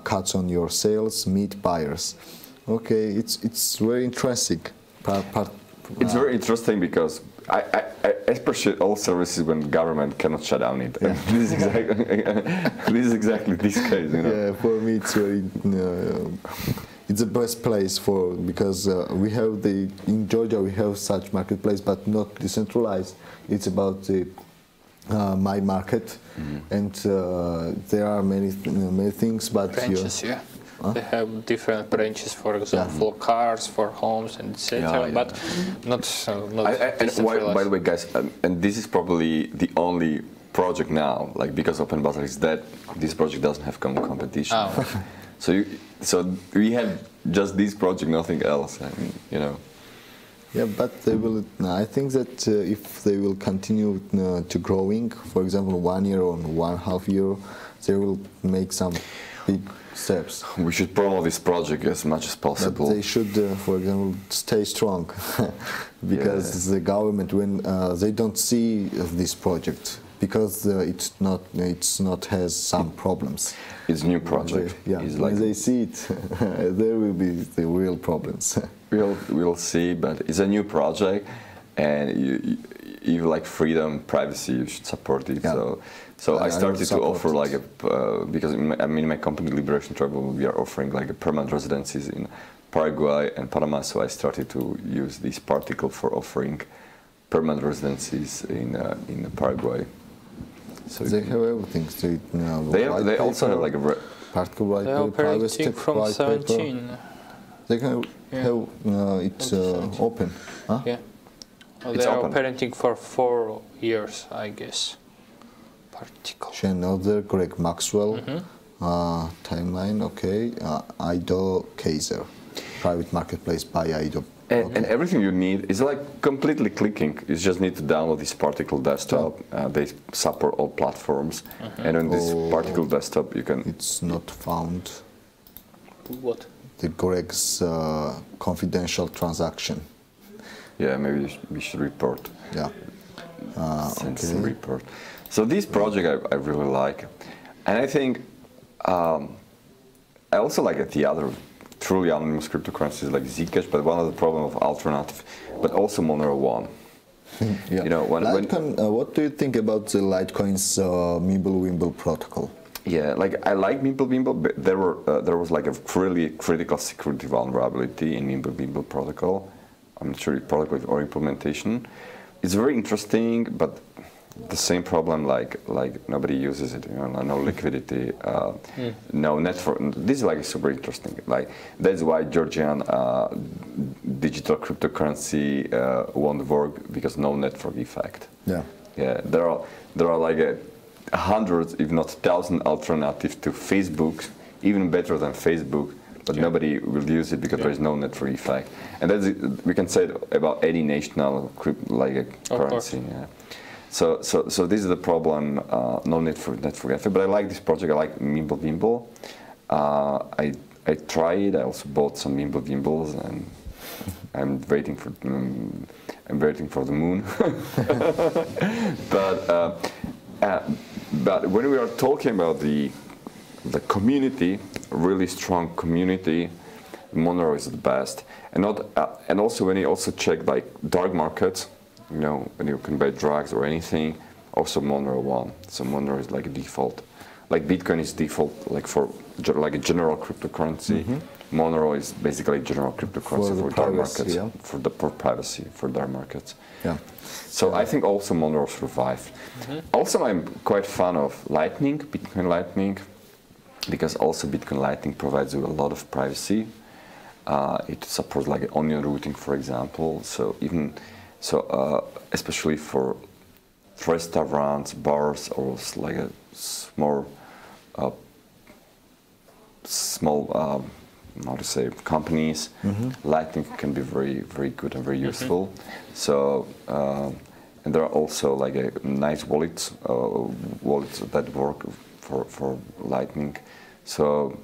cuts on your sales, meet buyers. Okay, it's very interesting. It's very interesting because I appreciate all services when government cannot shut down it. Yeah. This is exactly this case. You know? Yeah, for me it's very. It's the best place because we have in Georgia we have such marketplace, but not decentralized. It's about the my market, and there are many things, but branches. They have different branches, for example, cars, for homes, and etc. But not decentralized. By the way, guys, and this is probably the only project now, like because Open Bazar is dead, this project doesn't have competition. Oh. So we have just this project, nothing else, and, you know. Yeah, but they will. I think that if they will continue to growing, for example, 1 year or 1.5 year, they will make some big steps. We should promote this project as much as possible. But they should, for example, stay strong, because the government, when they don't see this project, because it's not has some problems. It's a new project. When they see it, there will be the real problems. We'll see, but it's a new project, and you like freedom, privacy, you should support it. Yeah. So I started to offer like because in my company Liberation Travel, we are offering like a permanent residencies in Paraguay and Panama. So I started to use this particle for offering permanent residencies in Paraguay. So they have everything. They also have like a particle white paper, privacy from 17. They can have it's open. Huh? Yeah. Well, they are parenting for 4 years, I guess. Particle. Another Greg Maxwell, timeline, okay. Ido Kaiser, private marketplace by Ido. And everything you need is like completely clicking. You just need to download this particle desktop. They support all platforms, and on this particle desktop you can. It's not found. What? The Greg's confidential transaction. Yeah, maybe we should report. Yeah. Send some report. So this project I really like, and I think I also like the other truly anonymous cryptocurrencies like Zcash, but one of the problems of alternative, but also Monero One. Yeah. You know, what do you think about the Litecoin's Mimblewimble protocol? Yeah, like I like Mimblewimble, but there was like a really critical security vulnerability in Mimblewimble protocol. I'm not sure if protocol or implementation. It's very interesting, but the same problem like nobody uses it. You know, no liquidity, no network. This is like super interesting. Like that's why Georgian digital cryptocurrency won't work, because no network effect. Yeah. Yeah. There are like hundreds, if not thousands, alternatives to Facebook, even better than Facebook. But nobody will use it because there is no network effect, and that's we can say about any national currency. Yeah. So this is the problem. No network effect. But I like this project. I like Mimblewimble. I tried. I also bought some Mimblewimbles, and I'm waiting for the moon. But when we are talking about the community, really strong community, Monero is the best. And also when you also check like dark markets, you know, when you can buy drugs or anything, also Monero One. So Monero is like a default. Like Bitcoin is default, like for like a general cryptocurrency. Monero is basically a general cryptocurrency for dark markets, for privacy, for dark markets. Yeah. So I think also Monero survive. Also, I'm quite fan of Lightning, Bitcoin Lightning, because also Bitcoin Lightning provides you a lot of privacy. It supports like onion routing, for example. So especially for restaurants, bars, or like a small how to say, companies, Lightning can be very, very good and very useful. So, and there are also like a nice wallets that work for Lightning. So,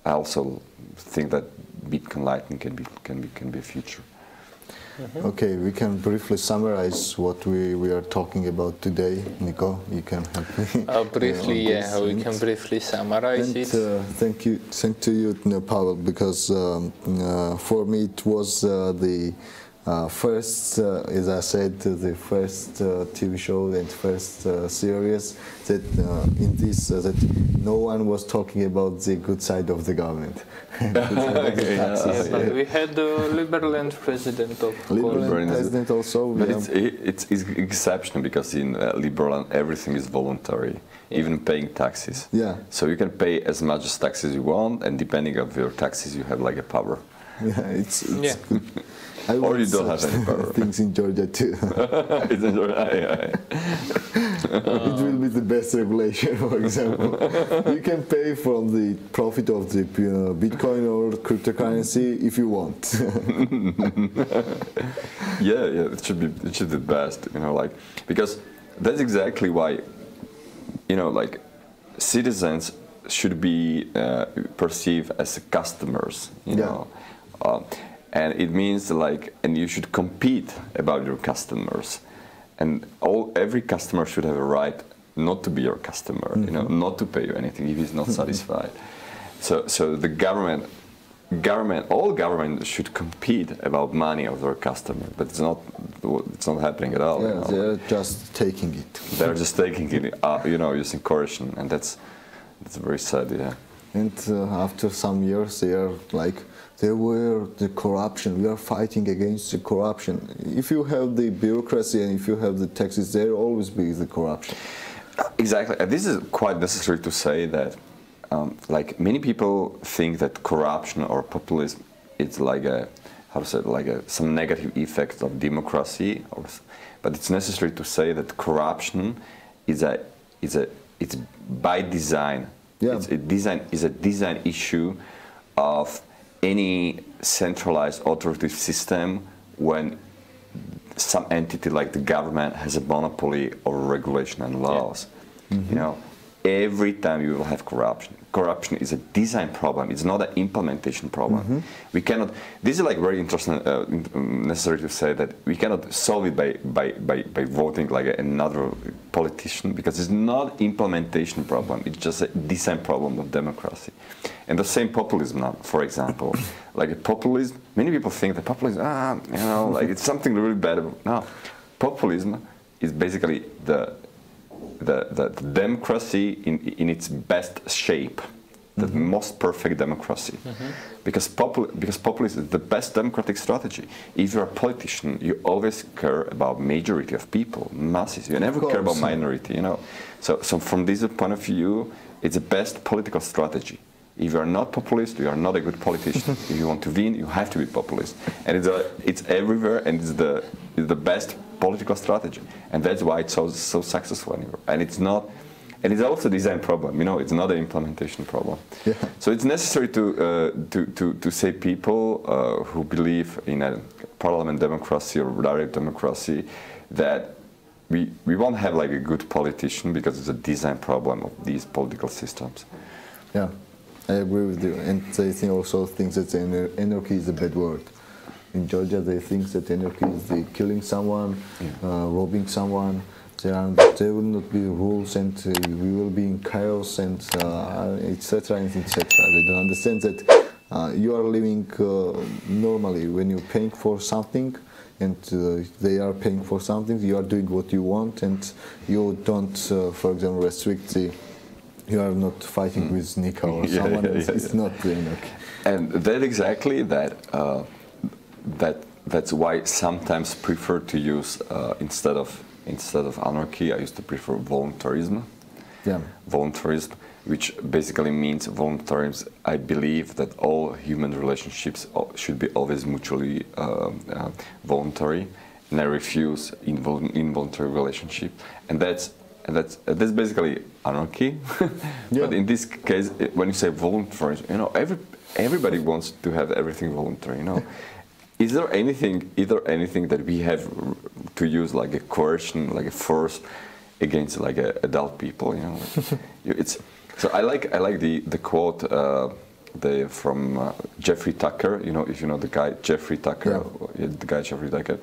I also think that Bitcoin Lightning can be a future. Okay, we can briefly summarize what we are talking about today. Nico, you can help me. Briefly, yeah, we can briefly summarize it. Thank to you, Pavol, because for me it was the first, as I said, the first TV show and first series that in this that no one was talking about the good side of the government. But we had the Liberland president of Liberland president also. But it's exceptional, because in Liberland everything is voluntary, even paying taxes. Yeah. So you can pay as much as taxes you want, and depending on your taxes, you have like a power. Yeah, it's good. Or you don't have any power. Things in Georgia too. It's in Georgia. It will be the best regulation, for example. You can pay from the profit of the Bitcoin or cryptocurrency if you want. Yeah, it should be the best, you know, like, because that's exactly why, you know, like, citizens should be perceived as customers, you know. And it means like, and you should compete about your customers, and every customer should have a right not to be your customer, you know, not to pay you anything if he's not satisfied. So the all government should compete about money of their customer, but it's not happening at all. Yeah, you know? they're just taking it. They're just taking it, you know, using coercion, and that's very sad. Yeah. And after some years, they are like, there were the corruption. We are fighting against the corruption. If you have the bureaucracy and if you have the taxes, there will always be the corruption. Exactly. And this is quite necessary to say that, like, many people think that corruption or populism is like a, how to say it, like some negative effect of democracy. But it's necessary to say that corruption it's by design. Yeah. It's a design issue of any centralized authoritative system when some entity like the government has a monopoly over regulation and laws. Yeah. You know, every time you will have corruption. Corruption is a design problem. It's not an implementation problem. We cannot. This is like very interesting, necessary to say that we cannot solve it by voting like another politician, because it's not implementation problem. It's just a design problem of democracy. And the same populism now, for example, like a populism. Many people think that populism, you know, like it's something really bad. No, populism is basically the democracy in its best shape, the most perfect democracy, because populism is the best democratic strategy. If you're a politician, you always care about majority of people, masses. You never care about minority, you know. So from this point of view, it's the best political strategy. If you are not populist, you are not a good politician. If you want to win, you have to be populist, and it's everywhere, and it's the best political strategy, and that's why it's so successful anymore. And it's not, and it's also a design problem. You know, it's not an implementation problem. Yeah. So it's necessary to say people who believe in a parliament democracy or direct democracy that we won't have like a good politician because it's a design problem of these political systems. Yeah, I agree with you, and they also think that anarchy is a bad word. In Georgia, they think that anarchy is killing someone, robbing someone. There will not be rules, and we will be in chaos, and etc. and etc. They don't understand that you are living normally when you're paying for something, and they are paying for something. You are doing what you want, and you don't, for example, restrict the. You are not fighting with Nika or someone else. It's not the anarchy. And that exactly that. That's why I sometimes prefer to use instead of anarchy, I used to prefer voluntarism. Yeah. Voluntarism, which basically means voluntarism. I believe that all human relationships should be always mutually voluntary, and I refuse involuntary relationship. And that's basically anarchy. But in this case, when you say voluntarism, you know, everybody wants to have everything voluntary. You know. Is there anything that we have to use like a coercion, like a force against like adult people? You know, so I like the quote from Jeffrey Tucker. You know, if you know the guy Jeffrey Tucker, the guy Jeffrey Tucker.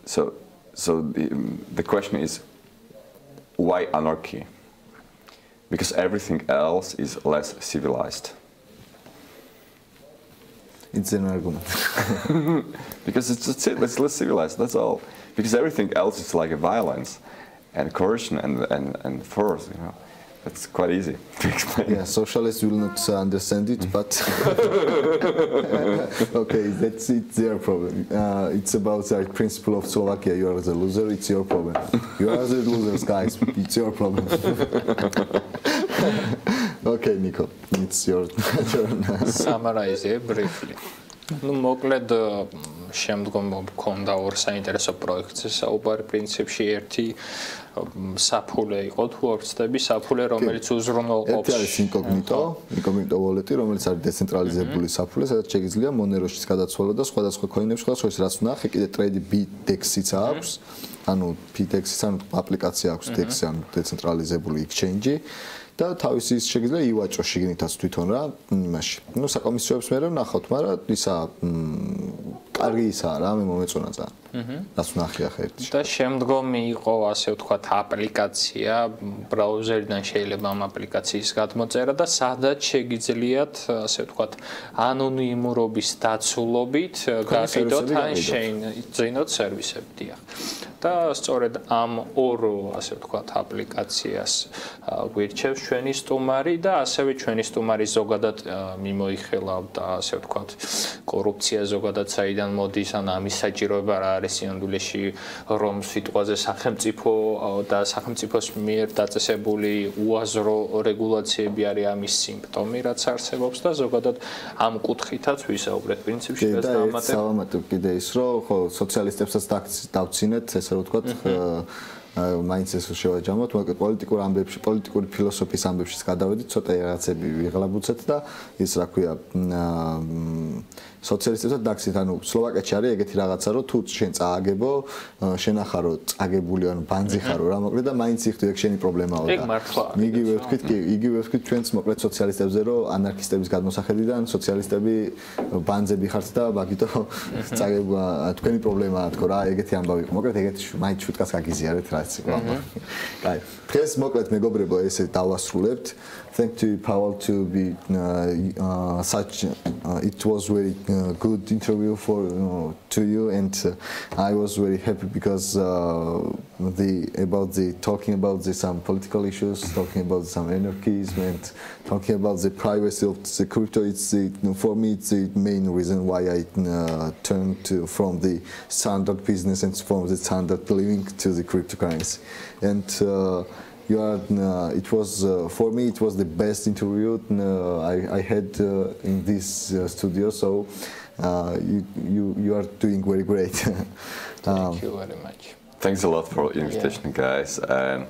So the question is, why anarchy? Because everything else is less civilized. It's an argument. Because it's less civilized, that's all. Because everything else is like a violence and coercion and force, you know. That's quite easy to explain. Yeah, socialists will not understand it, but okay, it's their problem. It's about the principle of Slovakia. You are the loser, it's your problem. You are the losers, guys, it's your problem. Okay, Nico, it's your turn. Summarize briefly. Ну, მოკლედ შემდგომ მქონდა ორ საინტერესო პროექტზე საუბარი პრინციპში ერთი საფულე იყო თუ არ ვცდები საფულე რომელიც უზრუნველყოფს ერთი არის ინკოგნიტო wallet-ი რომელიც არის დეცენტრალიზებული საფულე სადაც შეიძლება მონეროშიც გადაცვალო და სხვადასხვა coin-ებში სხვადასხვა რაც ვნახე კიდე trade Bdex-იც აქვს ანუ Bdex-იც ანუ აპლიკაცია აქვს Dex-ი ანუ დეცენტრალიზებული exchange-ი და თავისი შეიძლება ივაჭო შიგნითაც თვითონ რა იმაში. ნუ საკომისიოებს მე რომ ნახავთ, მაგრამ ისა კარგი ისაა რა, მე მომეწონა ძალიან. რაც ვნახე ახლა ერთში. და შემდგომი იყო ასე ვთქვათ აპლიკაცია, ბრაუზერიდან შეიძლება ამ აპლიკაციის გადმოწერა და სადაც შეგიძლიათ ასე ვთქვათ ანონიმურობის დაცულობით გაკიდოთ ან შეინოთ სერვისები, დიახ. და სწორედ ამ ორ ასე ვთქვათ აპლიკაციას გვირჩევს ჩვენი სტუმარი და ასევე ჩვენი სტუმარი ზოგადად მიმოიხილავდა ასე ვთქვათ კორუფცია ზოგადად საიდან მოდის ან ამის საჭიროება რა არის სინამდვილეში რომ სიტყვაზე სახელმწიფო და სახელმწიფოს მიერ დაწესებული უაზრო რეგულაციები არის ამის სიმპტომი რაც არსებობს და ზოგადად ამ კუთხითაც ვისაუბრეთ პრინციპში ეს დამატება საავადმყოფო კიდე ის რომ ხო სოციალისტებსაც დავცინეთ ესე ვთქვათ მაინც ეს შევაჯამოთ, მაგრამ პოლიტიკურ ამბებში, პოლიტიკური ფილოსოფიის ამბებში გადავედით, ცოტა რაღაცები ვიღლაბუცეთ და ის რა ქვია, სოციალისტებსაც დაგსით, ანუ სლოვაკეთში არის ეგეთი რაღაცა, რომ თუ შენ წააგებო, შენ ახარო წაგებული, ანუ ბანძი ხარო რა მოკლედ და მაინც იხდი ეგ შენი პრობლემაა და ეგ მართლა იგივე ვთქვით, კი, იგივე ვთქვით ჩვენც მოკლედ სოციალისტებზე, რომ ანარქისტების გადმოსახედიდან სოციალისტები ბანძები ხართ და მაგიტო წაგება თქვენი პრობლემაა თქო რა, ეგეთი ამბავი იყო. მოკლედ ეგეთი მაინც შუტკას გაგიზიარეთ რა იცი რა. კაი. დღეს მოკლედ მეგობრებო ესე დავასრულებთ. Thank you Pavol to be such it was very good interview for to you and I was very happy because talking about some political issues, talking about some anarchism and talking about the privacy of the crypto. For me it's the main reason why I turned from the standard business and from the standard living to the cryptocurrency. And it was for me it was the best interview I had in this studio, so you are doing very great. Thank you very much. Thanks a lot for invitation, guys, and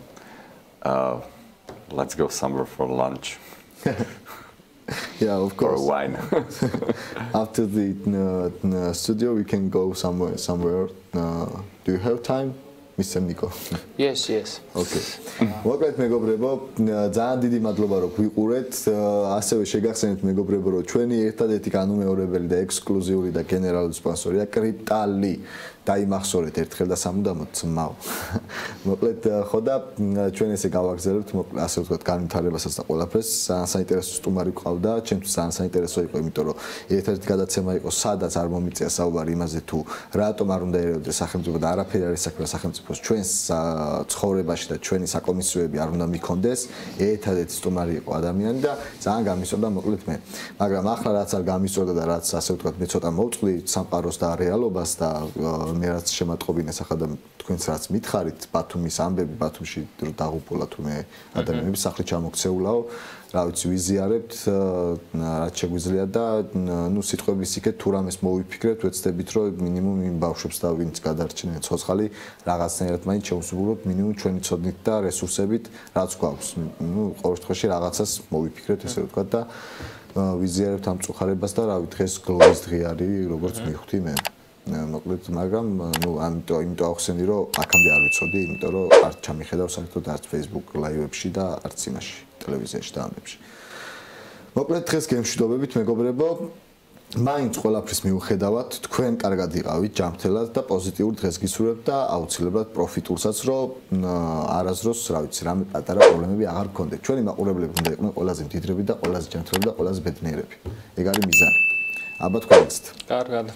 let's go somewhere for lunch. Yeah, of course. Or wine. After the studio, we can go somewhere. Do you have time? Mr. Nico. Yes, yes. Okay. მოკლედ მეგობრებო, ძალიან დიდი მადლობა რომ გვიყურეთ. ასევე შეგახსენებთ მეგობრებო, რომ ჩვენი ერთადერთი განუმეორებელი და ექსკლუზიური და გენერალური სპონსორია კრიპტალი. დაიმახსოვრეთ ერთხელ და სამუდამოდ ძმაო. მოკლედ ხო და ჩვენ ესე გავაგზავნებთ, ასე ვთქვათ, განვითარებასაც და ყველაფერს. საინტერესო სტუმარი ყავდა, ჩემთვის ძალიან საინტერესო იყო, იმიტომ რომ ერთადერთი გადაცემა იყო, სადაც არ მომიწია საუბარი იმაზე თუ რატომ არ უნდა ერევდეს სახელმწიფო და არაფერი არის საქმე სახელმწიფოს ჩვენს ცხოვრებაში და ჩვენი საკომისიოები არ უნდა მიქონდეს. ერთადერთი სტუმარი იყო ადამიანი და ძალიან გამისწორდა მოკლედ მე. მაგრამ ახლა რაც არ გამისწორდა და რაც ასე ვთქვათ, მე ცოტა მოვწყვი სამყაროს და რეალობას და მე რაც შემატყობინეს ახლა და თქვენც რაც მითხარით ბათუმის ამბები, ბათუმში დაღუპულა თუ მე ადამიანები სახლი ჩამოქცეულაო, რა ვიცი ვიზიარებთ, რაც შეგვიძლია და ნუ სიტყვების იქეთ თუ რამეს მოვიფიქრებთ, ვეცდებით რომ მინიმუმ იმ ბავშვებს და ვინც გადარჩნენ ცოცხალი რაღაცნაირად მაინც შევსრულოთ მინიმუმ ჩვენი ცოდნით და რესურსებით რაც გვაქვს. ნუ ყოველ შემთხვევაში რაღაცას მოვიფიქრებთ ესე ვთქვათ და ვიზიარებთ ამ წუხარებას და რა ვიცი დღეს გლოვის დღე არის როგორც მივხვდი მე. მოკლედ მაგრამ ნუ ამიტომ ახსენდი რომ აქამდე არ ვიცოდი, იმიტომ რომ არ ჩამიხედავ საერთოდ არც Facebook live-ებში და არც იმაში ტელევიზიაში და ამებში. მოკლედ დღეს გემშვიდობებით მეგობრებო, მაინც ყველაფრის მიუხედავად თქვენ კარგად იყავით, ჯანმრთელად და პოზიტიურ დღეს გისურვებთ და აუცილებლად პროფიტულსაც რომ არასდროს რა ვიცი რამე პატარა პრობლემები აღარ გქონდეთ. ჩვენი მაყურებლები უნდა იყვნენ ყველაზე მდიდრები და ყველაზე ჯანმრთელები და ყველაზე ბედნიერები. ეგ არის მიზანი. აბა თქვენც. კარგად.